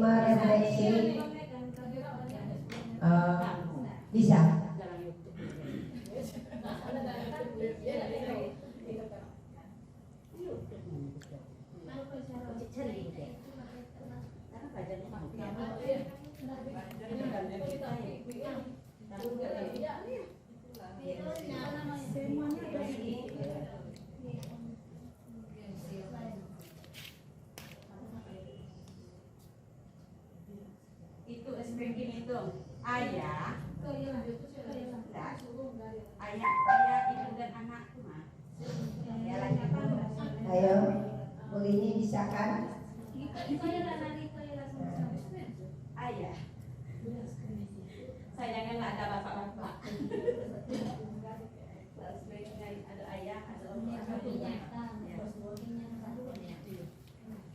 bisa. Itu SPG itu ayah, ibu dan anakku mah. Ayo, Bu ini bisa kan? Ayah. Sayangnya ada bapak-bapak. Ada ayah, ada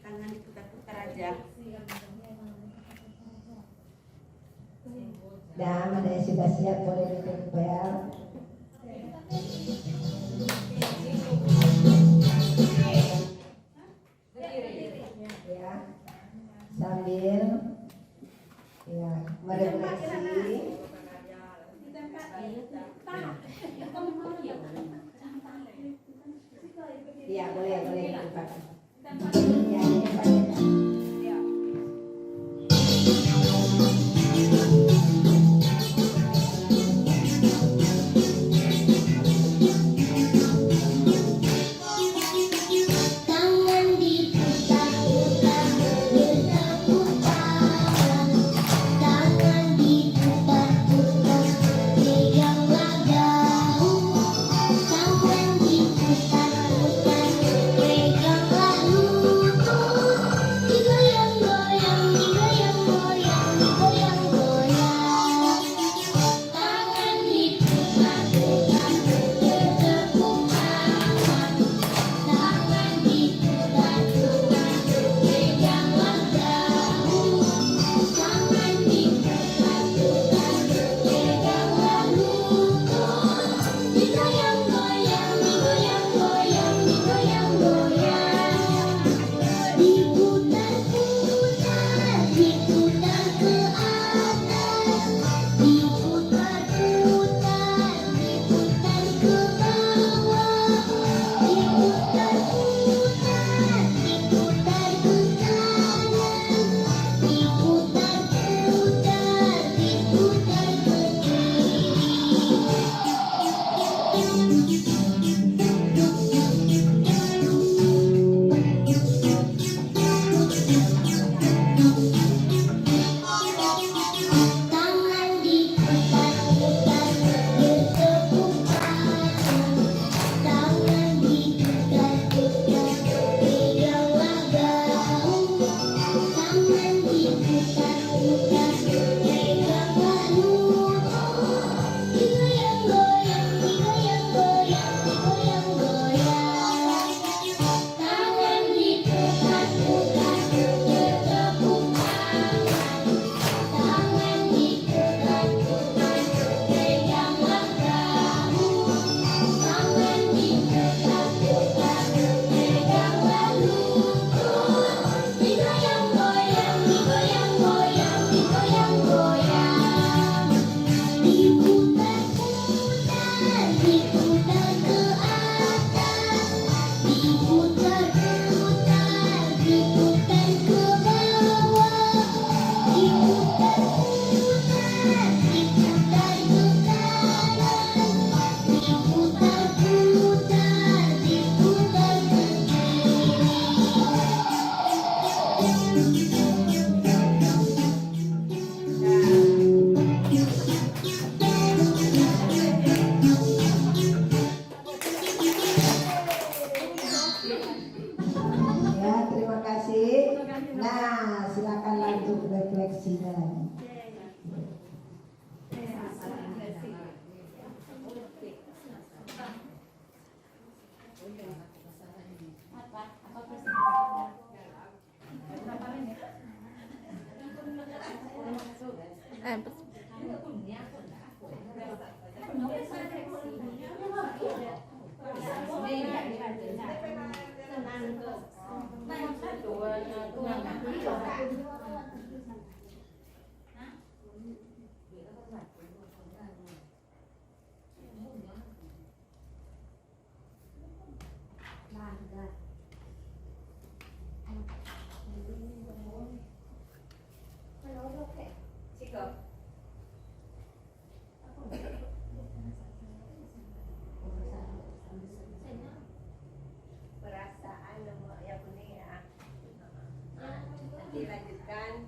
tangan diputar-putar aja. Dan ada yang sudah siap boleh ditempel. Ya, sambil ya merefleksi. Ya boleh dibuka. Ya, ini pakai. Dilanjutkan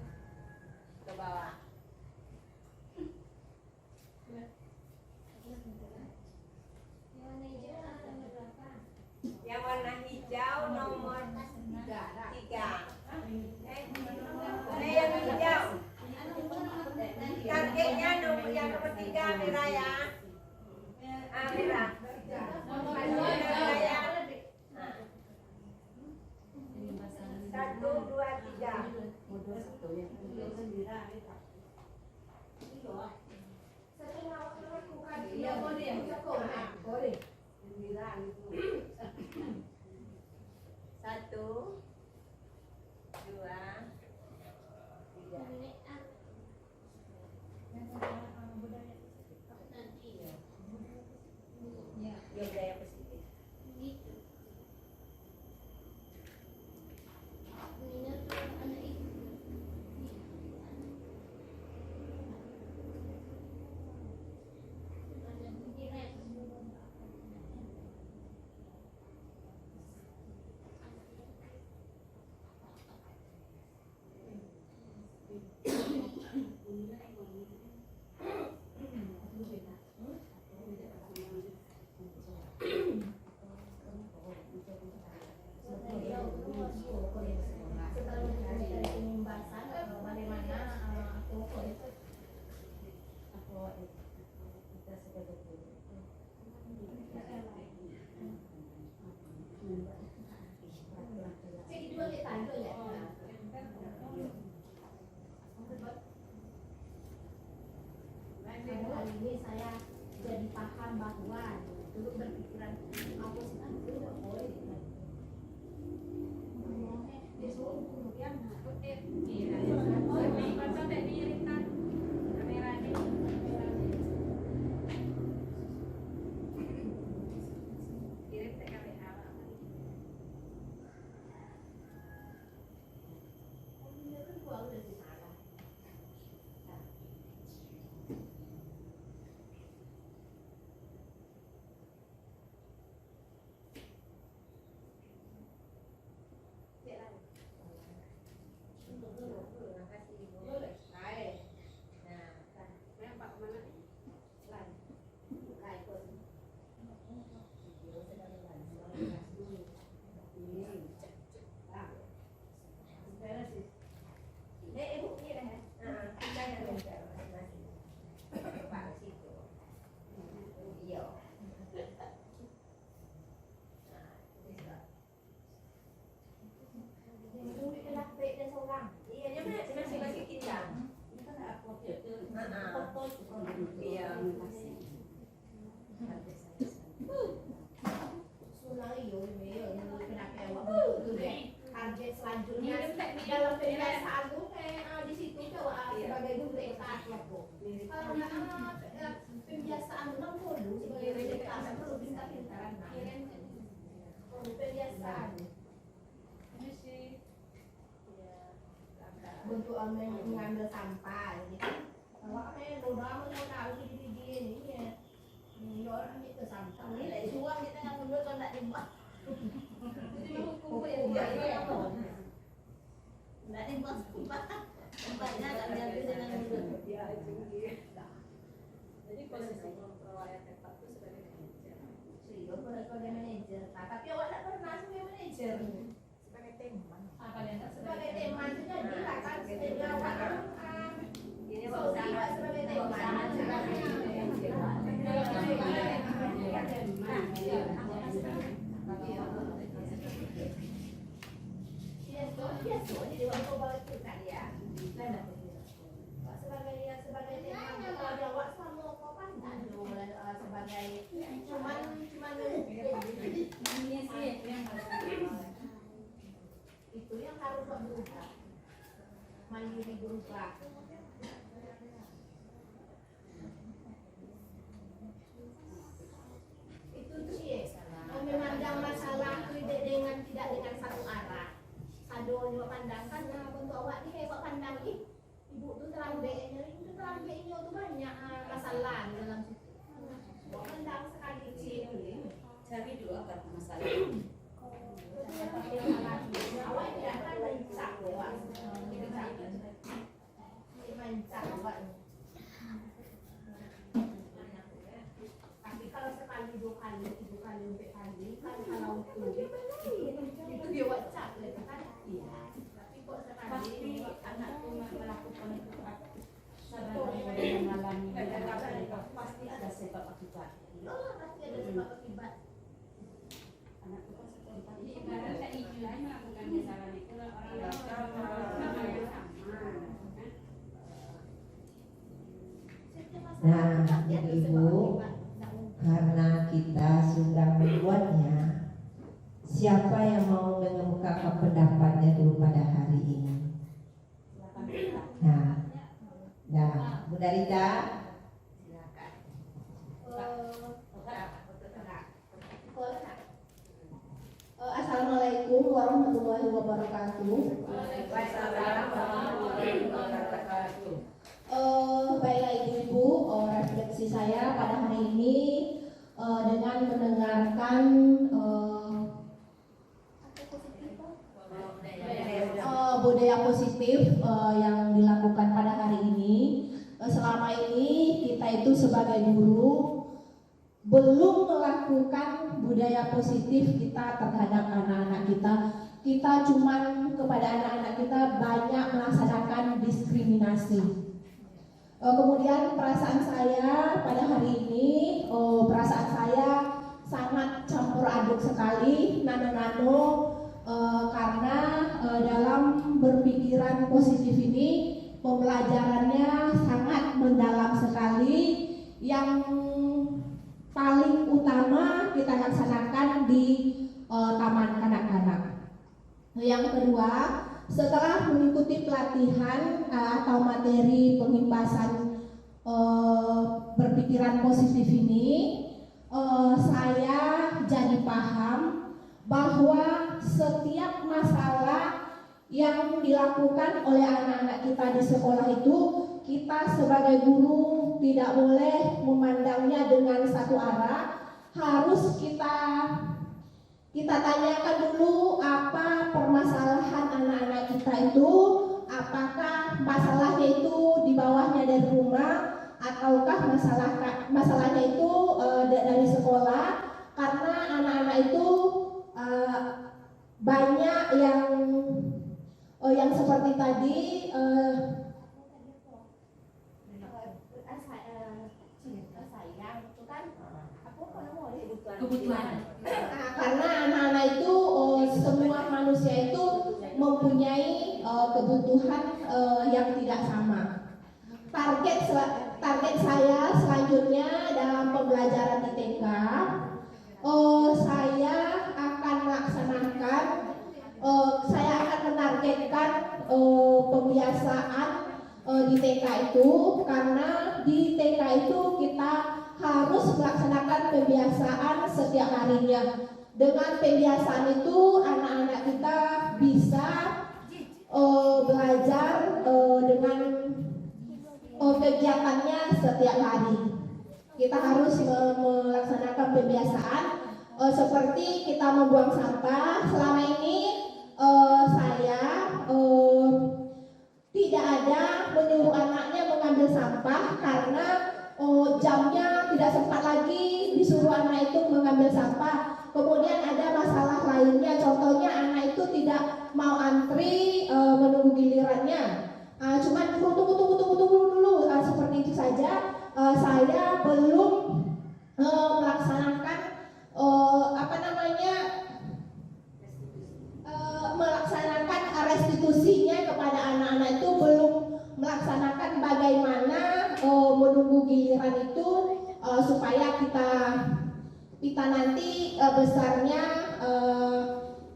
ke bawah. Yang warna hijau nomor 3. Target selanjutnya dalam pembiasaan tuh di situ coba sebagai guru TK karena pembiasaan memang perlu sebagai guru TK perlu pintar-pintaran pembiasaan untuk mengambil sampah gitu. Kalau udah mengenal diri ini ya orang itu sampah ini dari suang kita nggak mundur kalau nggak dibuat jadi hukum ya nggak dibuat sampahnya nggak diambil dengan mundur jadi posisi kontrol yang tepat itu sebagai manajer sebagai manajer tapi awak tak pernah sebagai manajer sebagai teman sebagai teman itu jadi kan sebagai awak ini sebagai teman sebagai teman kalau jawab sama kau pandang sebagai cuman itu yang harus berubah mandiri berubah itu sih memandang masalah dengan tidak dengan satu arah sado juga pandangkan bentuk awak ni hebat pandang ibu tu terlalu BN itu terlalu BN tu banyak masalah dalam situ pandang sekali cari dua apa masalah awak tidak akan mencak awak mencak awak tapi kalau sekali dua kali tiga kali empat kali kan kalau itu dia wacak kan iya tapi kok sekali anak tu melakukan itu mengalami pasti ada sebab akibat pasti ada sebab akibat anak itu kan seperti ibarat kayak ijuan melakukan kesalahan itu orang yang sama. Nah, Ibu, karena kita sudah membuatnya, siapa yang mau mengemukakan pendapatnya dulu pada hari ini? Nah, Bu Darita, silakan. Assalamualaikum warahmatullahi wabarakatuh. Baiklah Ibu, refleksi saya pada hari ini dengan mendengarkan budaya positif yang dilakukan pada hari ini. Selama ini kita itu sebagai guru belum melakukan budaya positif kita terhadap anak-anak kita. Kita cuman kepada anak-anak kita banyak melaksanakan diskriminasi. Kemudian perasaan saya pada hari ini, perasaan saya sangat campur aduk sekali, nano-nano, karena dalam berpikiran positif ini pembelajarannya sangat mendalam sekali. Yang paling utama kita laksanakan di taman kanak-kanak. Yang kedua, setelah mengikuti pelatihan atau materi penghimpasan berpikiran positif ini, saya jadi paham bahwa setiap masalah yang dilakukan oleh anak-anak kita di sekolah itu, kita sebagai guru tidak boleh memandangnya dengan satu arah. Harus kita tanyakan dulu apa permasalahan anak-anak kita itu, apakah masalahnya itu di bawahnya dari rumah ataukah masalahnya itu dari sekolah, karena anak-anak itu banyak yang seperti tadi Kebutuhan. karena anak-anak itu semua manusia itu mempunyai kebutuhan yang tidak sama. Target saya selanjutnya dalam pembelajaran di TK, saya akan menargetkan pembiasaan di TK itu, karena di TK itu kita harus melaksanakan pembiasaan setiap harinya. Dengan pembiasaan itu anak-anak kita bisa belajar dengan kegiatannya setiap hari. Kita harus melaksanakan pembiasaan seperti kita membuang sampah. Selama ini saya tidak ada menyuruh anaknya mengambil sampah karena jamnya tidak sempat lagi disuruh anak itu mengambil sampah. Kemudian ada masalah lainnya, contohnya anak itu tidak mau antri menunggu gilirannya. Cuman tunggu dulu, seperti itu saja. Saya belum melaksanakan melaksanakan restitusinya kepada anak-anak itu, belum melaksanakan bagaimana menunggu giliran itu supaya kita nanti besarnya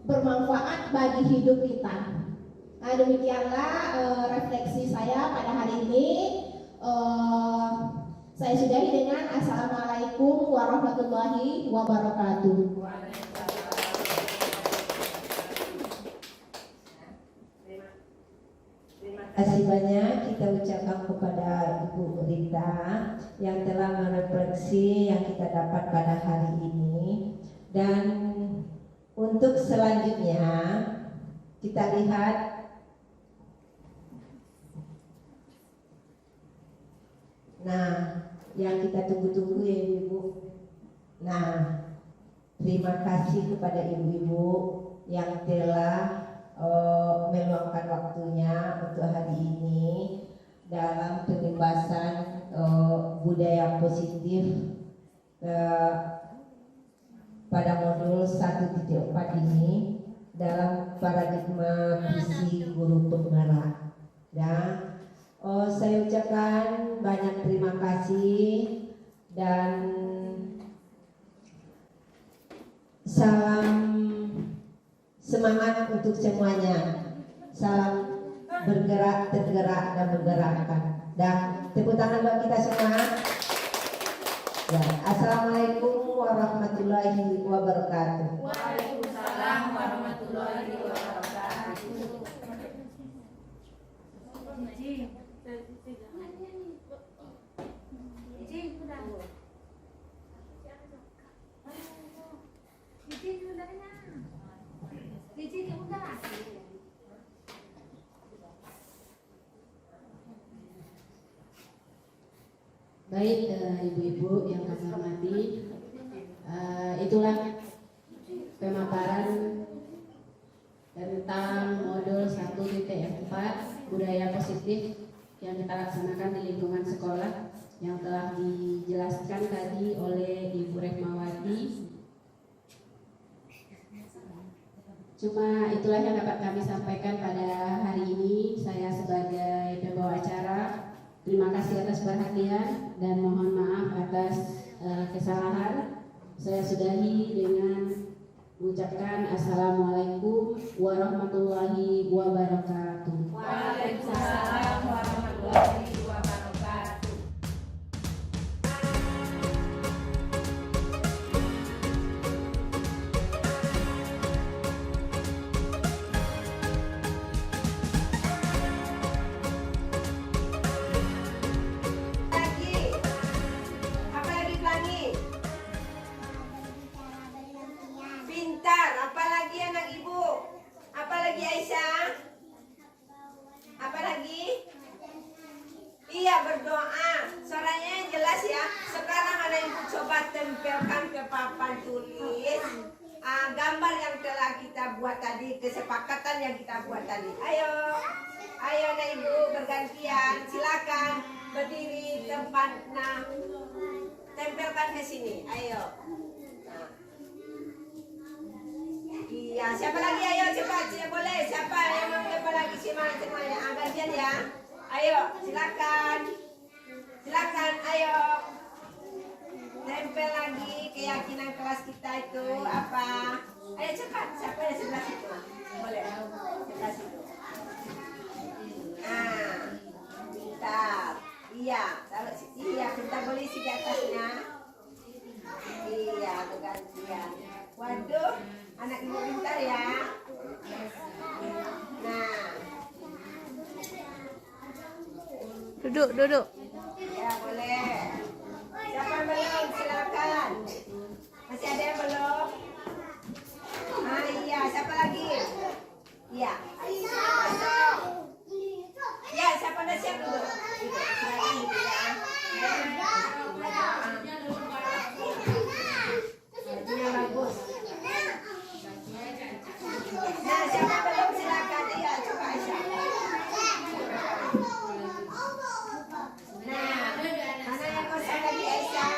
bermanfaat bagi hidup kita. Nah, demikianlah refleksi saya pada hari ini. Saya sudahi dengan Assalamualaikum warahmatullahi wabarakatuh. Terima kasih banyak kita ucapkan kepada Ibu Rita yang telah merefleksi yang kita dapat pada hari ini. Dan untuk selanjutnya kita lihat yang kita tunggu-tunggu ya Ibu. Terima kasih kepada ibu-ibu yang telah meluangkan waktunya untuk hari ini dalam pembahasan budaya positif pada modul 1.4 ini dalam paradigma visi guru penggerak. Dan saya ucapkan banyak terima kasih dan salam semangat untuk semuanya. Salam bergerak, tergerak dan menggerakkan. Dan tepuk tangan buat kita semua. Ya, Assalamualaikum warahmatullahi wabarakatuh. Waalaikumsalam warahmatullahi wabarakatuh. Baik, ibu-ibu yang kami hormati, itulah pemaparan tentang modul 1.4 budaya positif yang kita laksanakan di lingkungan sekolah yang telah dijelaskan tadi oleh Ibu Rehmawati. Cuma itulah yang dapat kami sampaikan pada hari ini. Saya sebagai pembawa acara, terima kasih atas perhatian dan mohon maaf atas kesalahan. Saya sudahi dengan mengucapkan Assalamualaikum warahmatullahi wabarakatuh. Waalaikumsalam warahmatullahi wabarakatuh. Apalagi Pelangi? Pintar, apalagi anak ibu? Apalagi Aisyah? Apalagi? Iya, berdoa. Suaranya yang jelas ya. Sekarang anak ibu coba tempelkan ke papan tulis gambar yang telah kita buat tadi, kesepakatan yang kita buat tadi. Ayo, ayo anak ibu bergantian. Silakan berdiri tempat. Nah, tempelkan ke sini. Ayo. Nah. Iya, siapa lagi? Ayo cepat, boleh. Siapa yang mau tempel lagi? Semuanya. Gantian ya. Ayo, silakan. Silakan, ayo. Tempel lagi keyakinan kelas kita itu apa? Ayo cepat. Siapa yang sebelah situ? Boleh. Sebelah situ. Nah, pintar. Iya, taruh situ. Iya, kita boleh isi di atasnya. Iya, bergantian. Waduh, anak ibu pintar ya. Nah, Duduk. ya boleh. Siapa yang belum? Silakan. Masih ada yang belum? Ah iya, siapa lagi? Iya. Masuk. Ya, siapa udah siap dulu? Silakan dulu ya. Bajunya bagus. Nah, siapa belum silakan ya, coba Aisyah. Nah, mana yang kosong lagi Aisyah?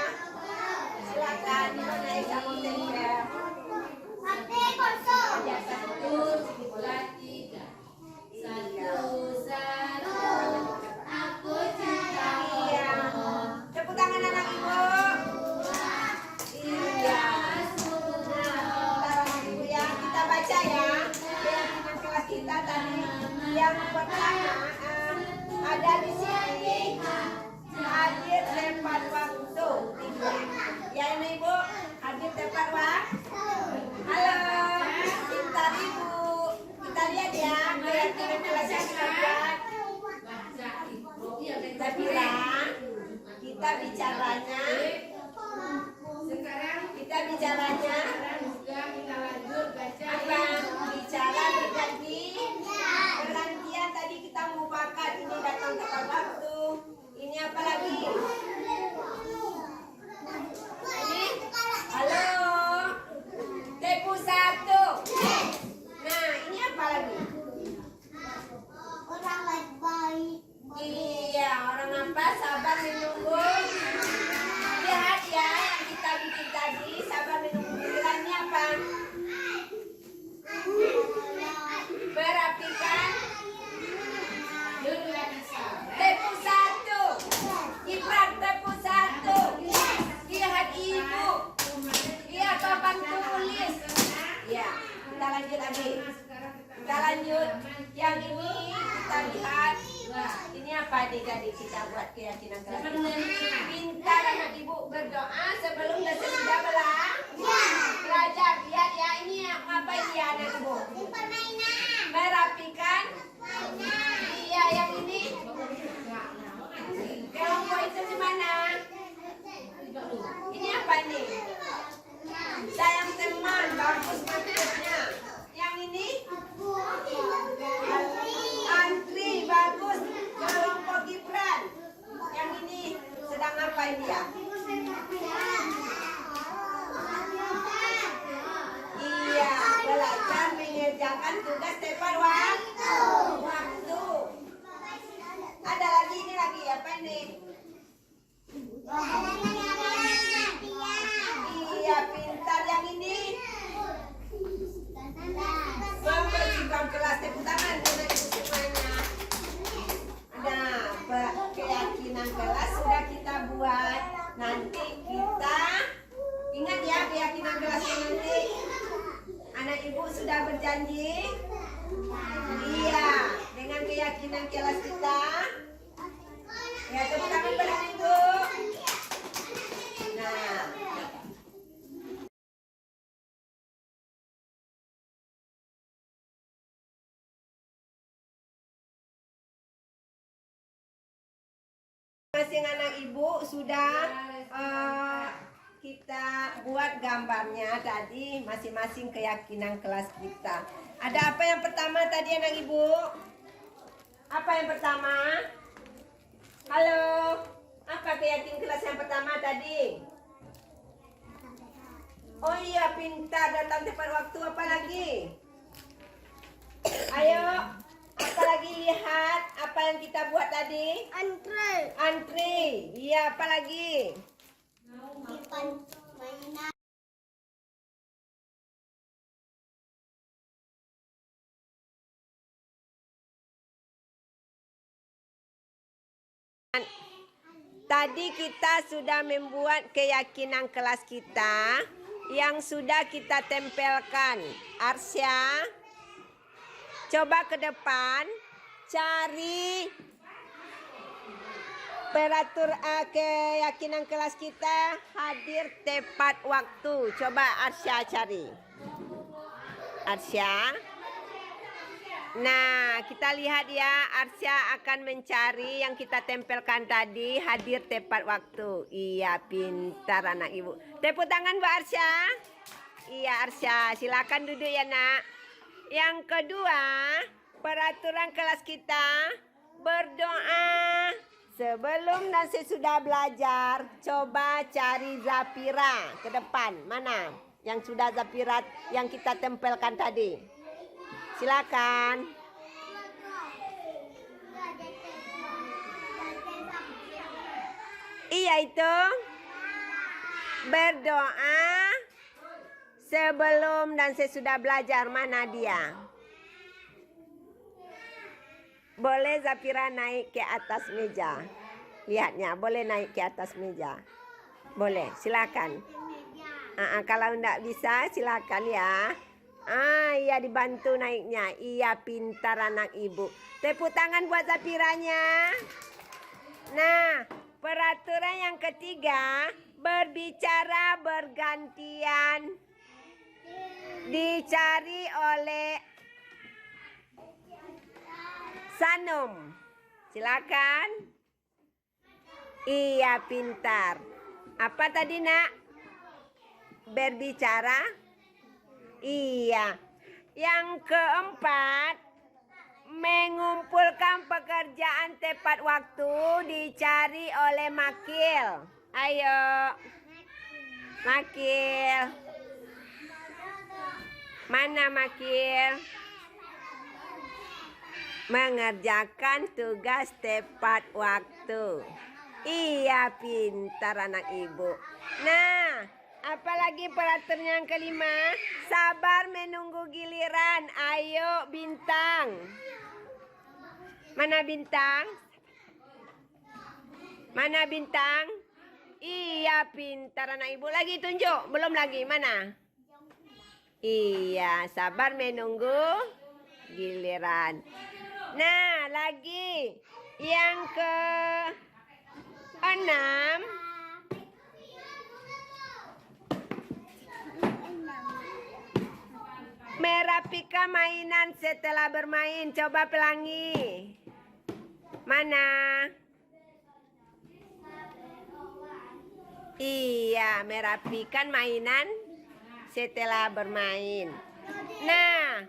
Silakan, mana Aisyah mau tempel? Hati kosong. Ya, satu. Aku cinta. Iya. Tepuk tangan anak ibu. Iya. Nah, anak ibu ya, kita baca ya. Keyakinan kelas kita tadi yang pertama ada di sini hadir tepat waktu. Ya ini ibu, hadir tepat waktu. Halo, pintar ibu. Kita lihat ya keyakinan kelas yang kita buat. Kita bilang, kita bicaranya apa? Bicara bergantian tadi kita melupakan ini datang tepat waktu. Ini apa lagi? Ini halo tepu satu. Nah ini apa lagi? Orang baik-baik. Iya, orang apa? Sabar menunggu. Lihat ya yang kita bikin tadi, sabar menunggu. Gilirannya apa? Merapikan. Tepu satu. Ikrar tepu satu. Lihat ibu. Lihat papan tulis. Ya, kita lanjut lagi. Kita lanjut. Yang ini kita lihat. Ini apa adik-adik kita buat keyakinan kelas. Pintar anak ibu berdoa sebelum dan sesudah belajar. Lihat ya, ini apa ini anak ibu? Merapikan. Iya, yang ini. Kelompok itu di mana? Ini apa ini? Sayang teman, bagus maksudnya. Yang ini? Antri, bagus. Kelompok Gibran. Yang ini sedang apa ini ya? Iya, belajar mengerjakan tugas tepat waktu. Ada lagi ini lagi apa ini? Iya, pintar yang ini. Membersihkan kelas, tepuk tangan anak ibu semuanya. Nah, keyakinan kelas sudah kita buat. Nah, keyakinan kelas kita. Ya, tepuk tangan pada Ibu. Nah, masing anak Ibu sudah kita buat gambarnya tadi, masing-masing keyakinan kelas kita. Ada apa yang pertama tadi anak Ibu? Apa yang pertama? Halo, apa keyakinan kelas yang pertama tadi? Oh iya, pintar, datang tepat waktu. Apa lagi? Ayo, apa lagi lihat? Apa yang kita buat tadi? Antri. Iya, apa lagi? Tadi kita sudah membuat keyakinan kelas kita yang sudah kita tempelkan. Arsya, coba ke depan cari keyakinan kelas kita hadir tepat waktu. Coba Arsya cari. Arsya. Nah, kita lihat ya, Arsya akan mencari yang kita tempelkan tadi, hadir tepat waktu. Iya, pintar anak Ibu. Tepuk tangan Mbak Arsya. Iya, Arsya, silakan duduk ya nak. Yang kedua, peraturan kelas kita berdoa sebelum dan sesudah belajar. Coba cari Zafira ke depan. Mana yang sudah Zafira yang kita tempelkan tadi? Silakan. Iya itu. Berdoa sebelum dan sesudah belajar. Mana dia? Boleh Zafira naik ke atas meja. Lihatnya, boleh naik ke atas meja. Boleh, silakan. Kalau enggak bisa, silakan ya. Iya dibantu naiknya. Iya pintar anak Ibu. Tepuk tangan buat Zafiranya. Nah, peraturan yang ketiga, berbicara bergantian. Dicari oleh Sanum. Silakan. Iya pintar. Apa tadi nak? Berbicara. Iya. Yang keempat, mengumpulkan pekerjaan tepat waktu dicari oleh Makil. Ayo. Makil. Mana Makil? Mengerjakan tugas tepat waktu. Iya pintar anak Ibu. Nah, apalagi peraturan yang kelima, sabar menunggu giliran. Ayo Bintang. Mana Bintang? Mana Bintang? Iya pintar anak Ibu. Lagi tunjuk, belum lagi. Mana? Iya, sabar menunggu giliran. Nah, lagi yang ke-6, merapikan mainan setelah bermain. Coba pelangi. Mana? Iya, merapikan mainan setelah bermain. Nah,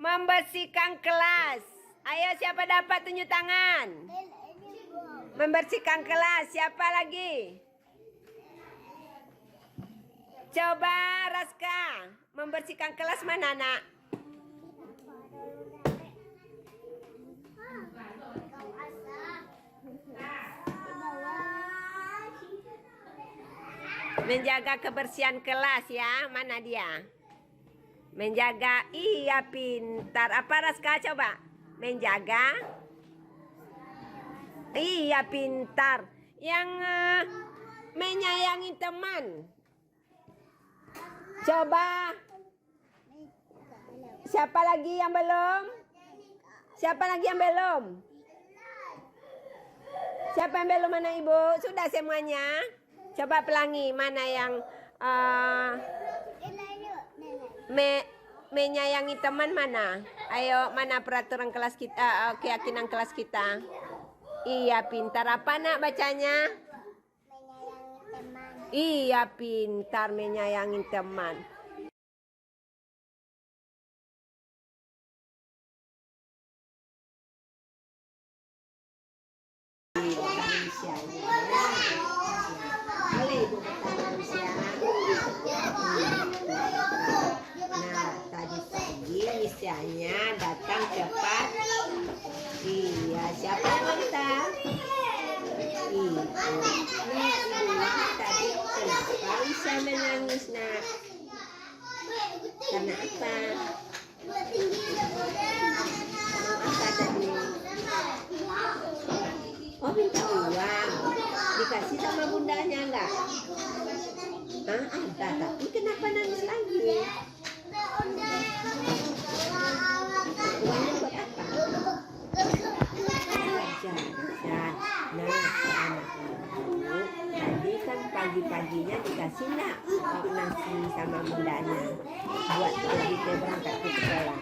membersihkan kelas. Ayo siapa dapat tunjuk tangan? Membersihkan kelas. Siapa lagi? Coba Raska. Membersihkan kelas mana nak? Menjaga kebersihan kelas ya. Mana dia? Menjaga. Iya pintar. Apa Raska coba? Menjaga. Iya pintar. Yang menyayangi teman. Coba. Siapa lagi yang belum? Siapa lagi yang belum? Siapa yang belum, mana Ibu? Sudah semuanya? Coba pelangi mana yang menyayangi teman mana? Ayo, mana peraturan kelas kita, keyakinan kelas kita? Iya, pintar. Apa nak bacanya? Iya, pintar, menyayangi teman. Boleh Ibu bertanya usia. Nah, tadi pagi usianya datang cepat. Iya, siapa yang hantar? Ibu. Tadi kenapa bisa menangis, nak? Karena apa? Apa tadi? Oh, minta uang. Dikasih sama bundanya enggak? Ada, tapi kenapa nangis lagi? Uangnya buat apa? Jajan. Nah, anak ibu tadi kan pagi-paginya dikasih enggak nasi sama bundanya buat pergi berangkat ke sekolah?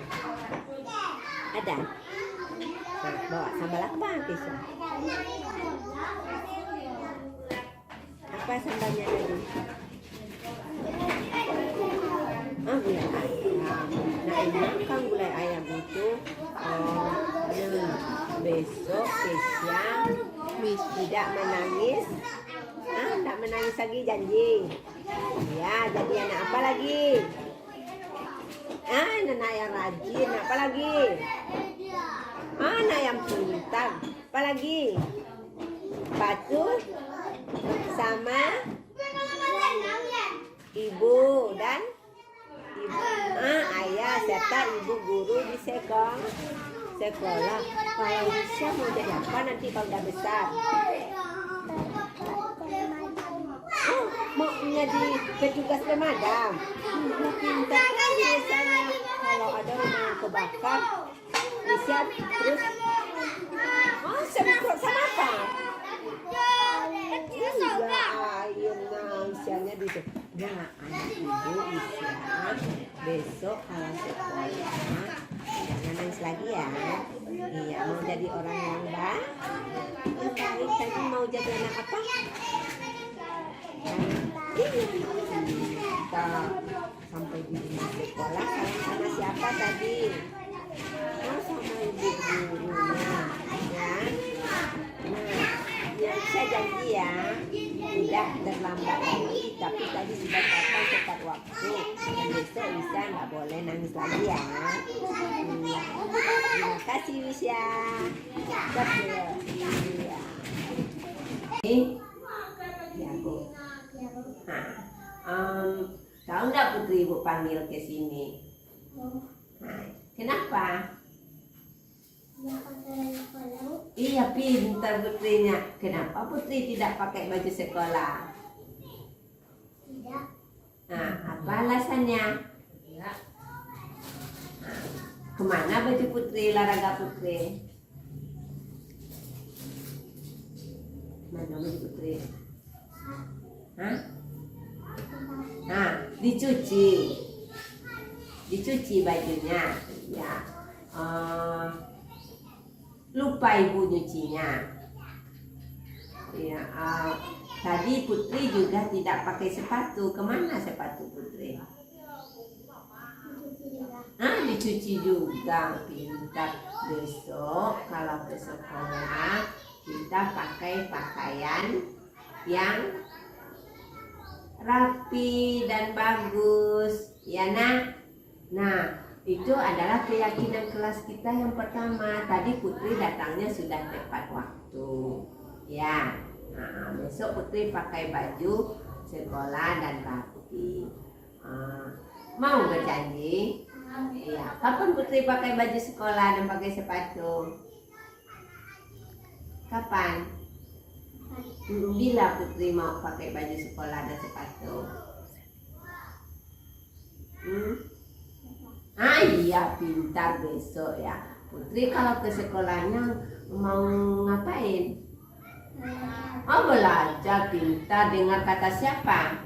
Ada? Nah, bawa sambal apa besok? Apa sambalnya tadi? Gulai ayam. Nah, ini kan gulai ayam itu besok Kesya tidak menangis. Tidak menangis lagi, janji. Ya, jadi anak apa lagi? Anak yang rajin. Apa lagi? Anak yang pintar. Apa lagi? Patuh sama ibu dan ibu, ayah serta ibu guru di sekolah. Kalau bisa mau jadi apa nanti kalau udah besar? Maunya di petugas pemadam. Pintar kan biasanya kalau ada rumah yang kebakar, bisa terus semprot sama apa? Airnya isiannya di situ. Nah, anak ibu Isya besok kalau sekolah jangan nangis lagi ya. Iya, mau jadi orang yang baik. Tadi mau jadi anak apa? Kita sampai di rumah sekolah sama siapa tadi? Sama ibu gurunya, ya. Nah, yang saya janji ya, tidak terlambat lagi, tapi tadi sudah datang tepat waktu. Dan besok Wisya nggak boleh nangis lagi ya. Terima kasih Wisya. Ya Bu. Tahu nggak Putri Ibu panggil ke sini? Kenapa? Iya, pintar Putrinya. Kenapa Putri tidak pakai baju sekolah? Tidak. Nah, apa alasannya? Kemana baju Putri, olahraga Putri? Mana baju Putri? Dicuci. Dicuci bajunya. Ya. Lupa ibu nyucinya. Ya, tadi Putri juga tidak pakai sepatu. Kemana sepatu Putri? Dicuci juga. Pintar. Besok kalau ke sekolah kita pakai pakaian yang rapi dan bagus, ya nak. Nah, itu adalah keyakinan kelas kita yang pertama. Tadi Putri datangnya sudah tepat waktu, ya. Nah, besok Putri pakai baju sekolah dan rapi. Mau berjanji? Iya. Kapan Putri pakai baju sekolah dan pakai sepatu? Kapan? Bila Putri mau pakai baju sekolah dan sepatu? Iya, pintar besok ya. Putri kalau ke sekolahnya mau ngapain? Oh, belajar, pintar. Dengar kata siapa?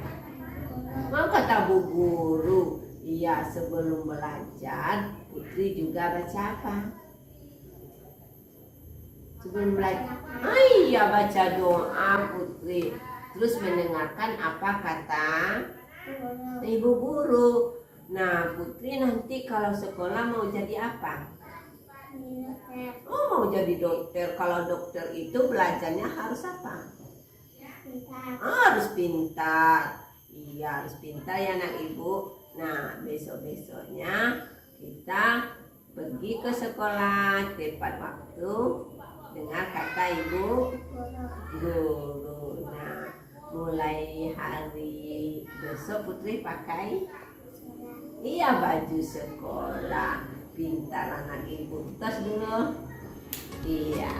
Mau kata Bu Guru. Iya, sebelum belajar Putri juga baca apa? Sebelum belajar, iya baca doa Putri. Terus mendengarkan apa kata Ibu Guru. Nah, Putri nanti kalau sekolah mau jadi apa? Oh, mau jadi dokter. Kalau dokter itu belajarnya harus apa? Harus pintar. Iya, harus pintar ya anak ibu. Nah, besok-besoknya kita pergi ke sekolah tepat waktu dengar kata Ibu Guru. Nah, mulai hari besok Putri pakai baju sekolah. Pintar anak ibu. Tos dulu. Iya.